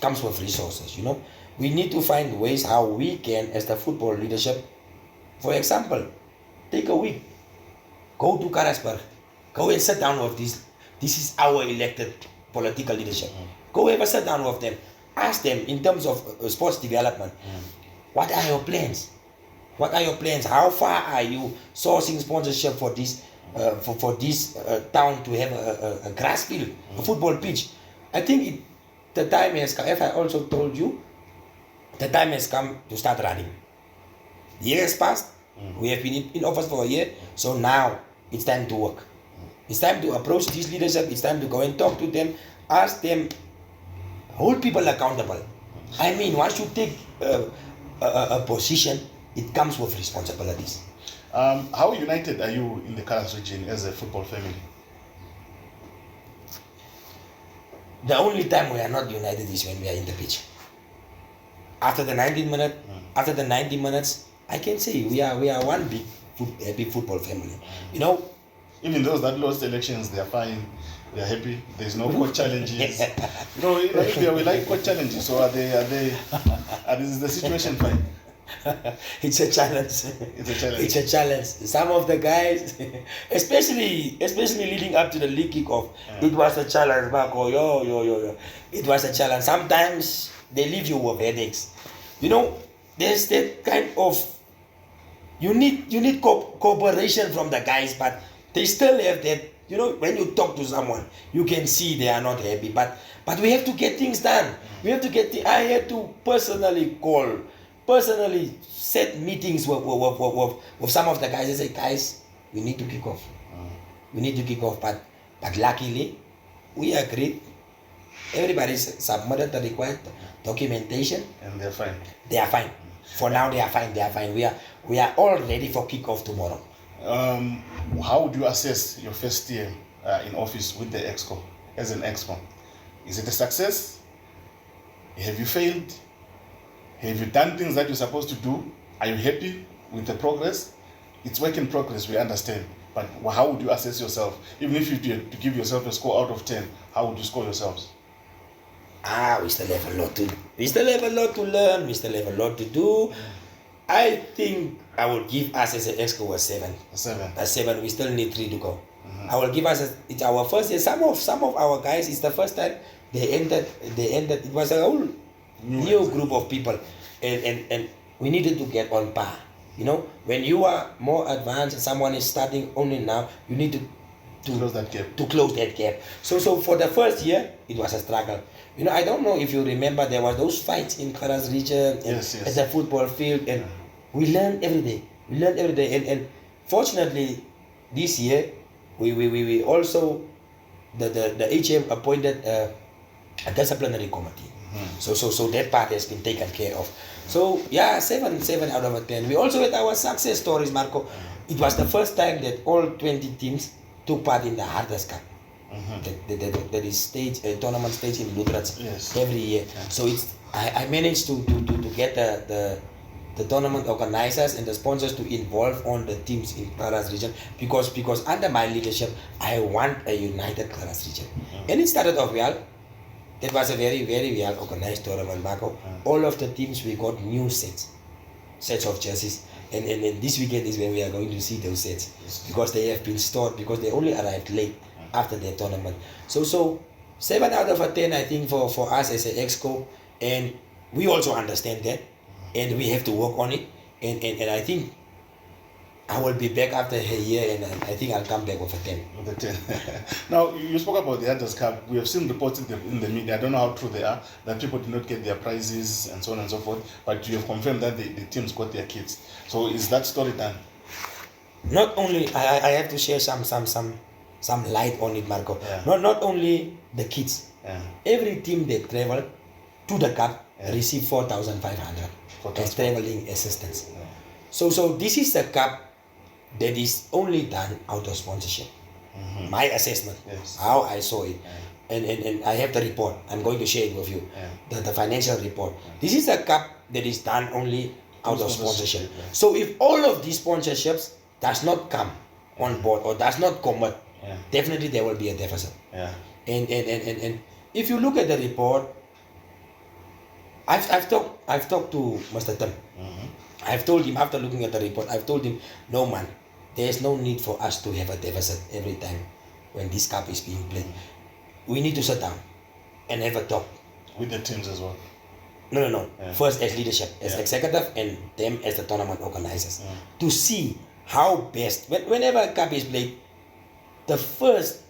comes with resources, you know. We need to find ways how we can, as the football leadership, for example, take a week, go to Karasberg, go and sit down with this. This is our elected political leadership. Go have a sit down with them. Ask them in terms of sports development, what are your plans? What are your plans? How far are you sourcing sponsorship for this for this town to have a grass field, a football pitch? I think the time has come. As I also told you, the time has come to start running. The year has passed. We have been in office for a year, so now it's time to work. It's time to approach this leadership. It's time to go and talk to them, ask them, hold people accountable. I mean, once you take a position, it comes with responsibilities. How united are you in the Kharas region as a football family? The only time we are not united is when we are in the pitch. After the 90 minutes, I can say we are one big happy football family. You know, even those that lost elections, they are fine. They are happy. There's no court challenges. You know, in Namibia we like court challenges. So is the situation fine? It's a challenge. It's a challenge. Some of the guys, especially leading up to the league kickoff, it was a challenge. Yo. It was a challenge. Sometimes they leave you with headaches. You know, there's that kind of you need cooperation from the guys, but they still have that. You know, when you talk to someone, you can see they are not happy. But we have to get things done. We have to I had to personally set meetings with some of the guys and say, guys, we need to kick off. We need to kick off. But luckily, we agreed. Everybody submitted the required documentation. And they're fine. They are fine. For now, they are fine. We are all ready for kick-off tomorrow. How would you assess your first year in office with the EXCO, as an EXCO? Is it a success? Have you failed? Have you done things that you're supposed to do? Are you happy with the progress? It's work in progress, we understand. But how would you assess yourself? Even if you did to give yourself a score out of 10, how would you score yourselves? We still have a lot to learn. We still have a lot to do. I think I will give us as an EXCO a 7. A 7. We still need 3 to go. I will give us it's our first year. Some of our guys, it's the first time They ended. It was a whole new group of people, and we needed to get on par. You know, when you are more advanced and someone is starting only now, you need to close that gap. To close that gap. So for the first year, it was a struggle. You know, I don't know if you remember, there were those fights in KharasRegion at the football field, and we learned every day. And fortunately, this year, we also, the HM appointed a disciplinary committee. So that part has been taken care of. So yeah, 7 out of 10. We also had our success stories, Marco. It was the first time that all 20 teams took part in the Hardest Cup. That is tournament stage in Lutherans every year. So I managed to get the tournament organizers and the sponsors to involve on the teams in KharasRegion because under my leadership I want a united KharasRegion. And it started off well. It was a very, very well organized tournament, Marco. All of the teams, we got new sets of jerseys. And this weekend is when we are going to see those sets because they have been stored, because they only arrived late after the tournament. So 7 out of 10, I think, for us as an exco, and we also understand that, and we have to work on it. And I think I will be back after a year, and I think I'll come back with a 10. With a 10. Now, you spoke about the Hunters Cup. We have seen reports in the media, I don't know how true they are, that people did not get their prizes and so on and so forth, but you have confirmed that the teams got their kits. So is that story done? Not only, I have to share some light on it, Marco. Not only the kids. Every team that traveled to the cup received 4,500 as traveling assistance. So this is a cup that is only done out of sponsorship. My assessment, how I saw it. And I have the report. I'm going to share it with you. The financial report. This is a cup that is done only out of sponsorship. So if all of these sponsorships does not come on board or does not convert, definitely there will be a deficit. And if you look at the report, I've talked to Mr. Tim. I've told him, after looking at the report, I've told him, no man, there is no need for us to have a deficit every time when this cup is being played. We need to sit down and have a talk. With the teams as well? No. First as leadership, as executive, and them as the tournament organizers. To see how best, whenever a cup is played, the first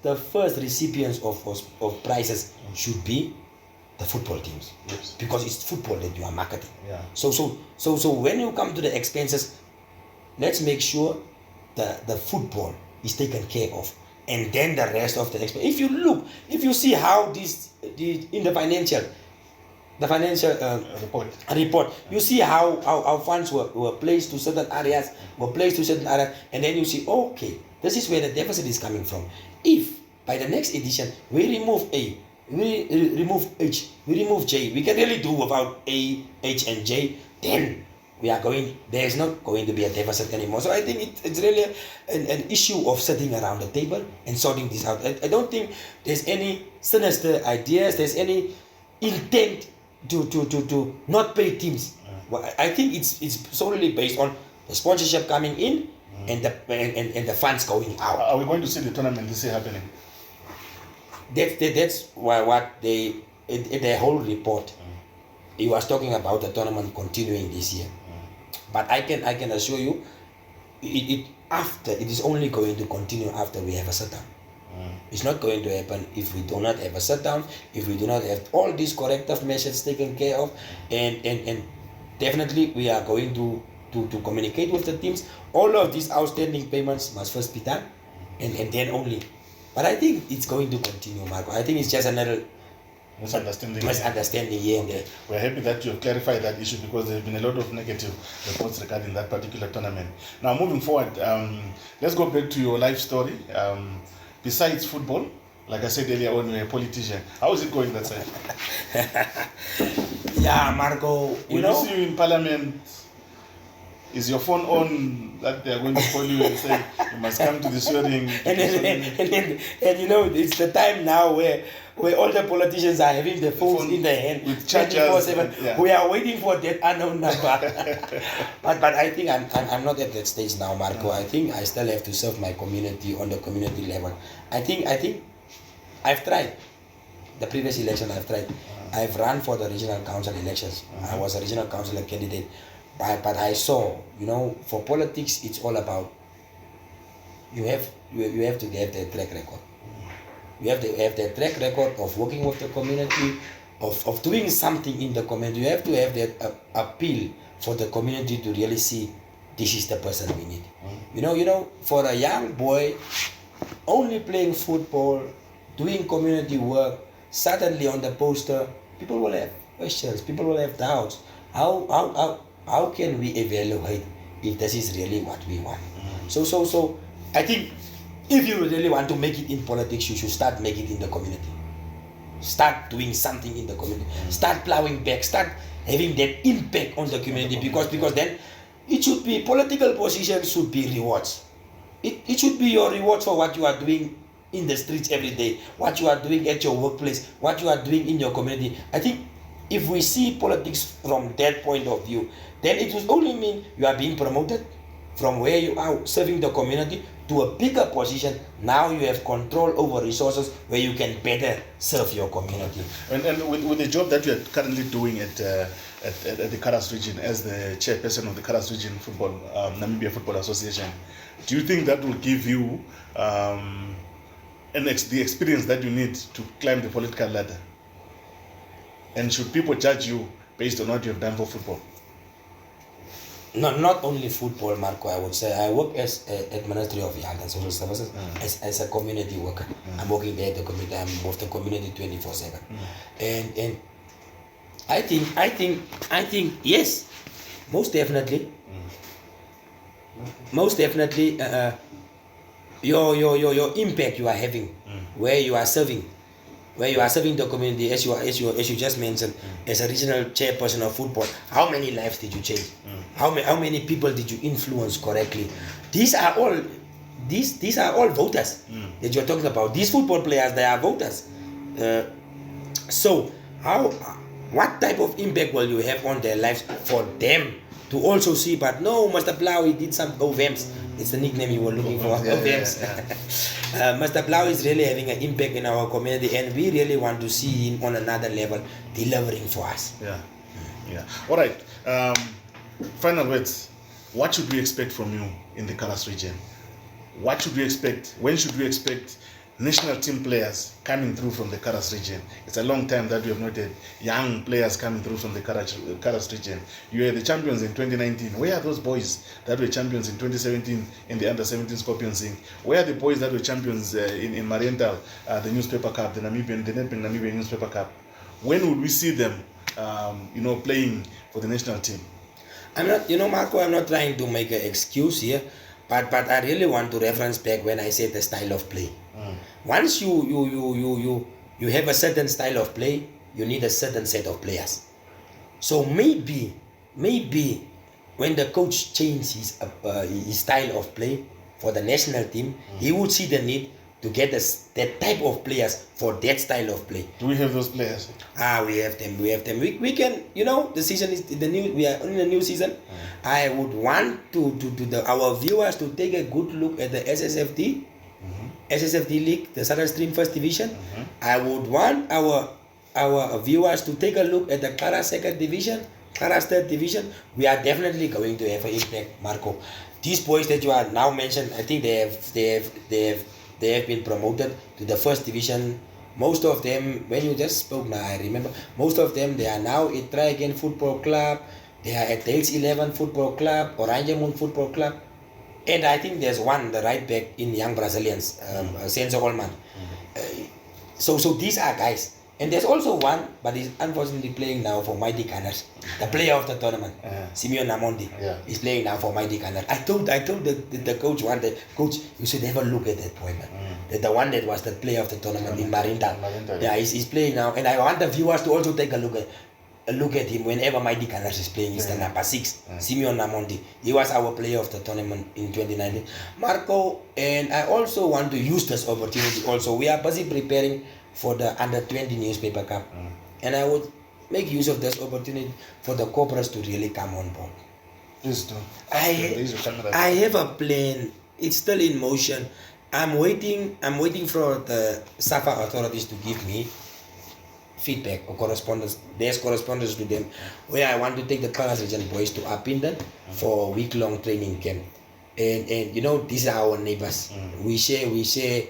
recipients of prizes should be the football teams, because it's football that you are marketing. So when you come to the expenses, let's make sure the football is taken care of, and then the rest of the expense. If you see how in the financial report, you see how funds were placed to certain areas, and then you see, okay, this is where the deficit is coming from. If by the next edition we remove A, we remove H, we remove J, we can really do without A, H, and J, then there is not going to be a deficit anymore. So I think it's really an issue of sitting around the table and sorting this out. I don't think there's any sinister ideas, there's any intent to not pay teams. Well, I think it's solely based on the sponsorship coming in and the funds going out. Are we going to see the tournament this year happening? That's what the whole report. He was talking about the tournament continuing this year. But I can assure you, it is only going to continue after we have a shutdown. It's not going to happen if we do not have a shutdown, if we do not have all these corrective measures taken care of, and definitely we are going to communicate with the teams. All of these outstanding payments must first be done, and then only. But I think it's going to continue, Marco. I think it's just another misunderstanding here and there. We're happy that you have clarified that issue, because there have been a lot of negative reports regarding that particular tournament. Now, moving forward, let's go back to your life story. Besides football, like I said earlier on, you're a politician. How is it going that side? Yeah, Marco, when you see you in parliament, is your phone on that they are going to call you and say you must come to the swearing? And it's the time now where all the politicians are having the phones in their hand with chargers. We are waiting for that unknown number. but I think I'm not at that stage now, Marco. I think I still have to serve my community on the community level. I think I've tried. the previous election I've tried. I've run for the regional council elections. I was a regional councillor candidate. But I saw, for politics, it's all about you have to have the track record. You have to have the track record of working with the community, of doing something in the community. You have to have that appeal for the community to really see this is the person we need. For a young boy only playing football, doing community work, suddenly on the poster, people will have questions, people will have doubts. How can we evaluate if this is really what we want? So I think if you really want to make it in politics, you should start making it in the community. Start doing something in the community. Start plowing back. Start having that impact on the community, because then it should be, political positions should be rewards. It should be your reward for what you are doing in the streets every day, what you are doing at your workplace, what you are doing in your community. I think if we see politics from that point of view, then it will only mean you are being promoted from where you are serving the community to a bigger position. Now you have control over resources where you can better serve your community. And with the job that you are currently doing at the Kharas region as the chairperson of the Kharas Region Football Namibia Football Association, do you think that will give you the experience that you need to climb the political ladder? And should people judge you based on what you have done for football? No, not only football, Marco. I would say I work as at Ministry of Health and Social Services as a community worker. I'm working there at the community. I'm with the community 24/7, and I think yes, most definitely, your impact you are having where you are serving the community, as you just mentioned, as a regional chairperson of football. How many lives did you change? How many people did you influence correctly? These are all voters that you're talking about. These football players, they are voters. So what type of impact will you have on their lives for them to also see? But no, Mr. Blaauw, he did some OVEMs. It's the nickname you were looking for. OVEMs. Mr. Blaauw is really having an impact in our community, and we really want to see him on another level, delivering for us. Yeah. All right. Final words. What should we expect from you in the Kharas region? What should we expect? When should we expect national team players coming through from the Kharas region? It's a long time that we have not had young players coming through from the Kharas region. You were the champions in 2019. Where are those boys that were champions in 2017 in the under-17 Scorpions League? Where are the boys that were champions in Mariental, the newspaper cup, the Namibian newspaper cup? When would we see them, playing for the national team? I'm not, Marco, I'm not trying to make an excuse here, but I really want to reference back when I said the style of play. Once you have a certain style of play, you need a certain set of players. So maybe when the coach changes his style of play for the national team, he would see the need to get that type of players for that style of play. Do we have those players? We have them. We can, the season is we are in the new season. I would want our viewers to take a good look at the SSFD League, the Southern Stream First Division. I would want our viewers to take a look at the Kharas Second Division, Kharas Third Division. We are definitely going to have an impact, Marco. These boys that you are now mentioned, I think they have been promoted to the First Division. Most of them, when you just spoke now, I remember, most of them, they are now at Try Again Football Club, they are at Dales 11 Football Club, Oranje Moon Football Club, and I think there's one, the right back in Young Brazilians, Senzo Olman. So these are guys. And there's also one, but he's unfortunately playing now for Mighty Gunners, the player of the tournament, Simeon Namondi. He's playing now for Mighty Gunners. I told the coach one day, coach, you should have a look at that boy, man. The one that was the player of the tournament in Marinda. Yeah, he's playing now, and I want the viewers to also take a look at him whenever Mighty Gunners is playing. He's the number 6, Simeon Namondi. He was our player of the tournament in 2019. Marco, and I also want to use this opportunity also. We are busy preparing for the Under-20 newspaper cup, and I would make use of this opportunity for the corporates to really come on board. Please do. I have a plan. It's still in motion. I'm waiting for the SAFA authorities to give me feedback or correspondence. There's correspondence to them where I want to take the KharasRegion boys to Apinda for a week-long training camp. And you know, these are our neighbors. We share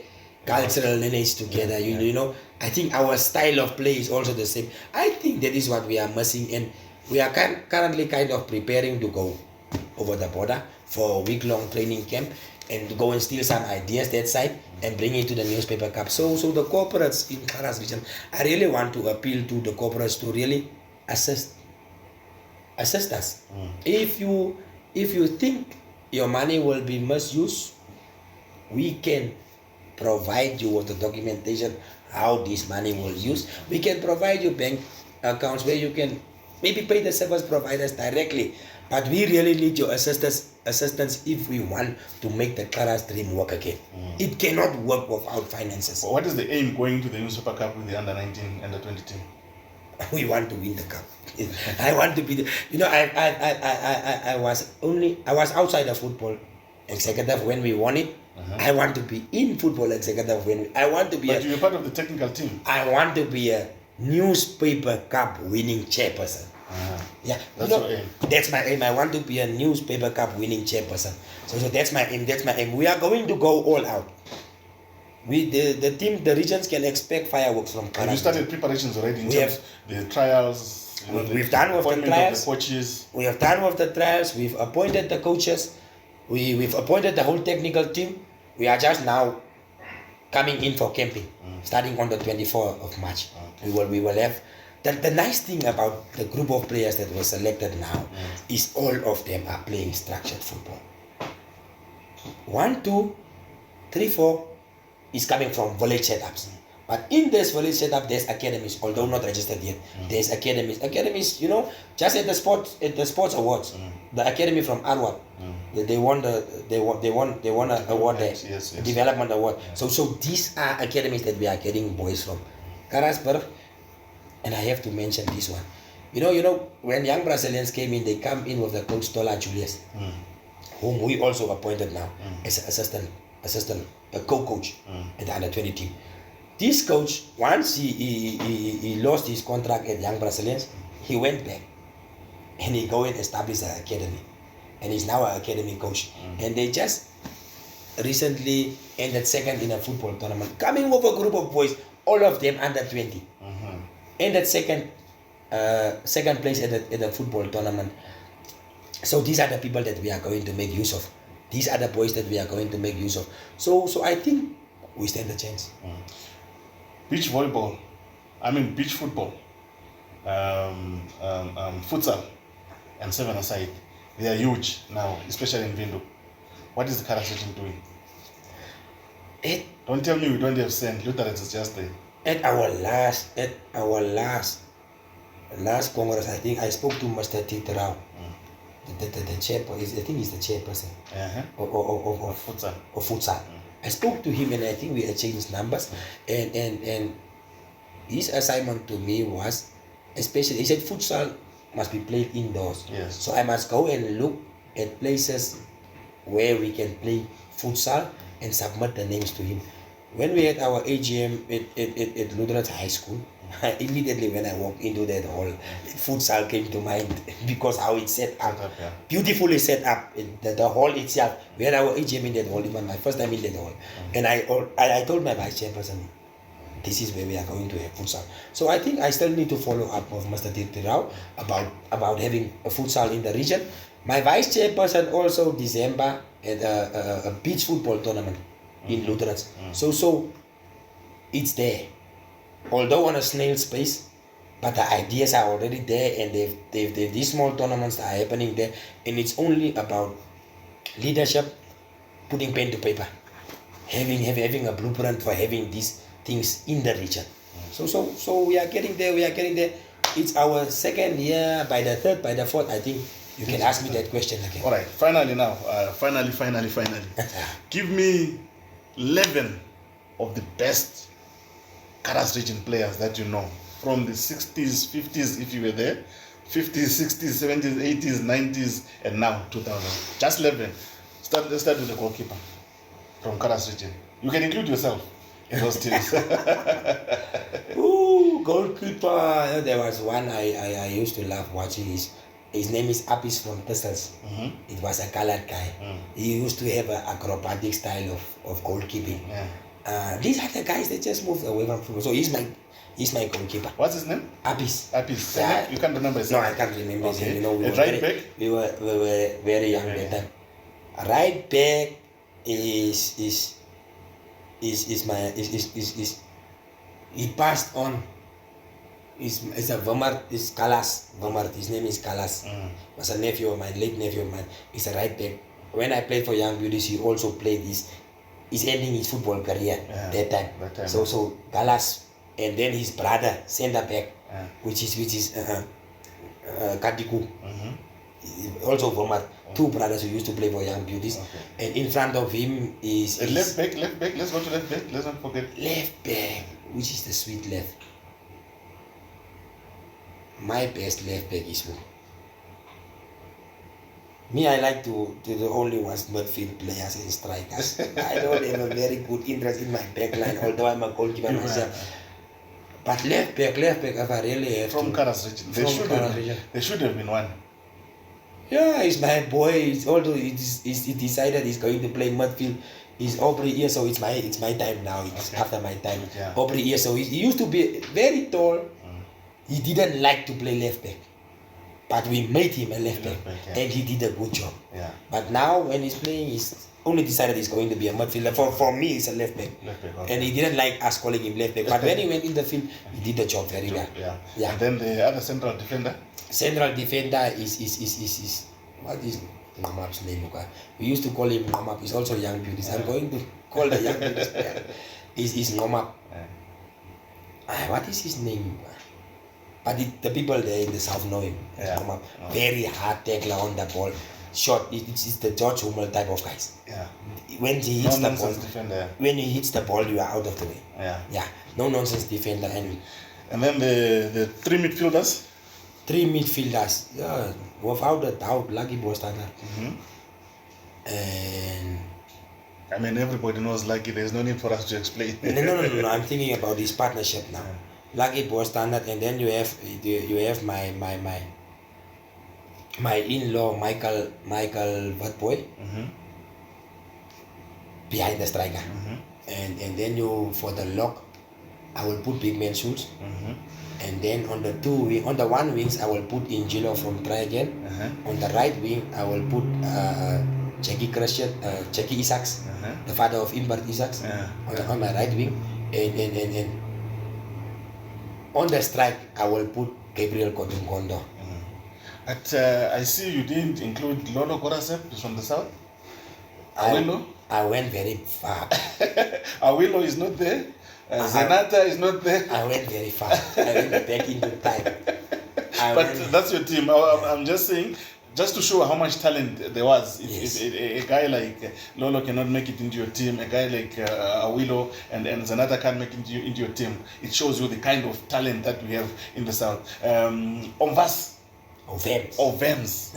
cultural lineage together. You know, I think our style of play is also the same. I think that is what we are missing, and we are currently kind of preparing to go over the border for a week-long training camp and to go and steal some ideas that side and bring it to the newspaper cup. So the corporates in KharasRegion, I really want to appeal to the corporates to really assist us. If you think your money will be misused, we can provide you with the documentation how this money will use. We can provide you bank accounts where you can maybe pay the service providers directly, but we really need your assistance if we want to make the Karas dream work again. It cannot work without finances. What is the aim going to the Newspaper Cup with the under-19, under-20 team? We want to win the cup. I want to be the, you know, I was outside the football executive when we won it. I want to be in football executive when I want to be. But you're part of the technical team. I want to be a newspaper cup winning chairperson. Yeah, that's you know, your aim. That's my aim. I want to be a newspaper cup winning chairperson. So that's my aim. That's my aim. We are going to go all out. The team, the regions can expect fireworks from Karas. You started preparations already in terms of the trials. You know, we've done with the trials. The coaches. We have done with the trials. We've appointed the coaches. We've appointed the whole technical team. We are just now coming in for camping, starting on the 24th of March. Okay. We will have. The nice thing about the group of players that were selected now is all of them are playing structured football. 1, 2, 3, 4 is coming from village setups. But in this village setup, there's academies, although not registered yet. There's academies. Academies, you know, just at the sports awards, the academy from Arwad, they won an award there, yes. development award. So these are academies that we are getting boys from. Karasburg, and I have to mention this one. You know, when young Brazilians came in, they come in with the coach Tola Julius, whom we also appointed now as an assistant, a co-coach at the under-20 team. This coach, once he lost his contract at Young Brazilians, he went back and he go and established an academy, and he's now an academy coach. And they just recently ended second in a football tournament, coming with a group of boys, all of them under 20. Ended second place at the football tournament. So these are the people that we are going to make use of. These are the boys that we are going to make use of. So I think we stand a chance. Beach volleyball, beach football, futsal, and 7-a-side, they are huge now, especially in Vindu. What is the KharasRegion doing? Don't tell me we don't have sand. Lutherans is just there. At our last Congress, I think I spoke to Mr. Titrao, the chairperson. I think he's the chairperson of futsal. I spoke to him and I think we exchanged numbers, and his assignment to me was, especially, he said futsal must be played indoors. Yes. So I must go and look at places where we can play futsal and submit the names to him. When we had our AGM at Lutheran High School, immediately when I walked into that hall, futsal came to mind because how it's set up, beautifully set up. The hall itself, we had our AGM in that hall. It was my first time in that hall, and I told my vice chairperson, this is where we are going to have futsal. So I think I still need to follow up with Mr. Tirtirao about having a futsal in the region. My vice chairperson also December at a beach football tournament in Lutherans. So it's there, although on a snail's pace, but the ideas are already there, and they've these small tournaments are happening there, and it's only about leadership, putting pen to paper, having a blueprint for having these things in the region. So we are getting there. It's our second year. By the third, by the fourth, I think you can ask me that question again. All right, finally now, finally. Give me 11 of the best KharasRegion players that you know from the 60s, 50s, if you were there, 50s, 60s, 70s, 80s, 90s, and now 2000. Just 11. Let's start with the goalkeeper from KharasRegion. You can include yourself in those teams. Ooh, goalkeeper. There was one I used to love watching. His name is Apis from Thistles. It was a colored guy. He used to have an acrobatic style of goalkeeping. These are the guys that just moved away from football. So he's my goalkeeper. What's his name? Apis. Apis. Yeah. You can't remember his No, name? I can't remember his Okay. name. You know, we were very young at that time. Right back is he passed on. Is a Vermaert, is Kalas Vermaert. His name is Kalas. Was a nephew of mine, late nephew of mine. He's a right back. When I played for Young Beauties, he also played he's ending his football career that time. So Kalas, and then his brother, centre back, which is Katiku. Also Vermaert. Two brothers who used to play for Young Beauties. And in front of him is left back. Let's go to left back. Let's not forget. Left back, which is the sweet left. My best left back is who? Me, I like to the only ones midfield players and strikers. I don't have a very good interest in my back line, although I'm a goalkeeper myself. But left back, if I really have from KharasRegion. There should have been one. Yeah, he's my boy. Although he decided he's going to play midfield. He's Aubrey here, so it's my time now. It's after my time. Aubrey here, so he used to be very tall. He didn't like to play left back, but we made him a left back, and he did a good job. But now when he's playing, he's only decided he's going to be a midfielder. For me, he's a left back. And he didn't like us calling him left back. But when he went in the field, he did the job very well. And then the other central defender? Central defender is what is Namap's name? We used to call him Namap. He's also Young Beauties. I'm going to call the Young Beauties player. Is Namap. What is his name? But the people there in the south know him. Very hard tackler on the ball. Short. It's the George Hummel type of guys. When he hits the ball, when he hits the ball, you are out of the way. No nonsense defender. And then the three midfielders. Yeah, without a doubt, Lucky Bostana. And I mean, everybody knows Lucky. There's no need for us to explain. No. I'm thinking about his partnership now. Lucky Boy Standard, and then you have my in-law Michael what boy behind the striker, and then you for the lock I will put big man shoes, and then on the one wings I will put Ingilo from Try Again. On the right wing I will put Jackie Isaacs, the father of Imbert Isaacs, on my right wing, and on the strike, I will put Gabriel Kodungondo. But I see you didn't include Lolo Korasep from the south. Awilo? I went very far. Awilo is not there. Zenata is not there. I went very far. I went back into time. That's your team. I'm just saying, just to show how much talent there was. If a guy like Lolo cannot make it into your team, a guy like Awilo and Zanata can't make it into your team, it shows you the kind of talent that we have in the south. Ovens.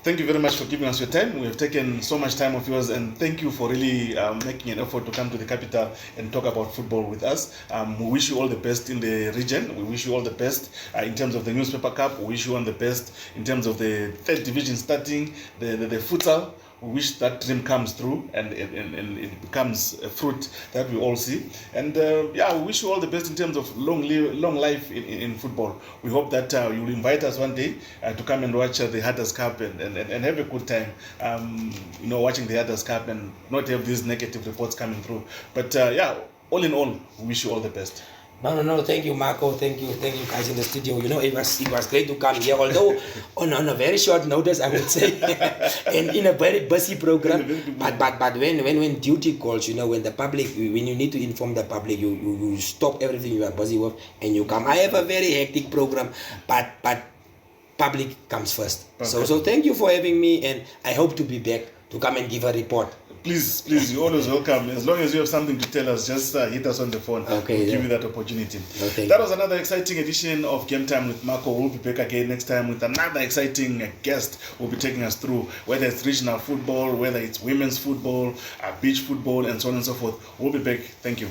Thank you very much for giving us your time. We have taken so much time of yours, and thank you for really making an effort to come to the capital and talk about football with us. We wish you all the best in the region. We wish you all the best in terms of the Newspaper Cup. We wish you all the best in terms of the third division starting, the futsal. We wish that dream comes through and it becomes a fruit that we all see. And we wish you all the best in terms of long life in football. We hope that you will invite us one day to come and watch the Hatters Cup and have a good time, watching the Hatters Cup and not have these negative reports coming through. But all in all, we wish you all the best. No. Thank you, Marco. Thank you, guys in the studio. It was great to come here. Although on a very short notice, I would say, and in a very busy program. But when duty calls, when the public, when you need to inform the public, you stop everything you are busy with and you come. I have a very hectic program, but public comes first. So thank you for having me, and I hope to be back to come and give a report. Please, you're always welcome. As long as you have something to tell us, just hit us on the phone. We'll give you that opportunity. That was another exciting edition of Game Time with Marco. We'll be back again next time with another exciting guest who will be taking us through, whether it's regional football, whether it's women's football, beach football, and so on and so forth. We'll be back. Thank you.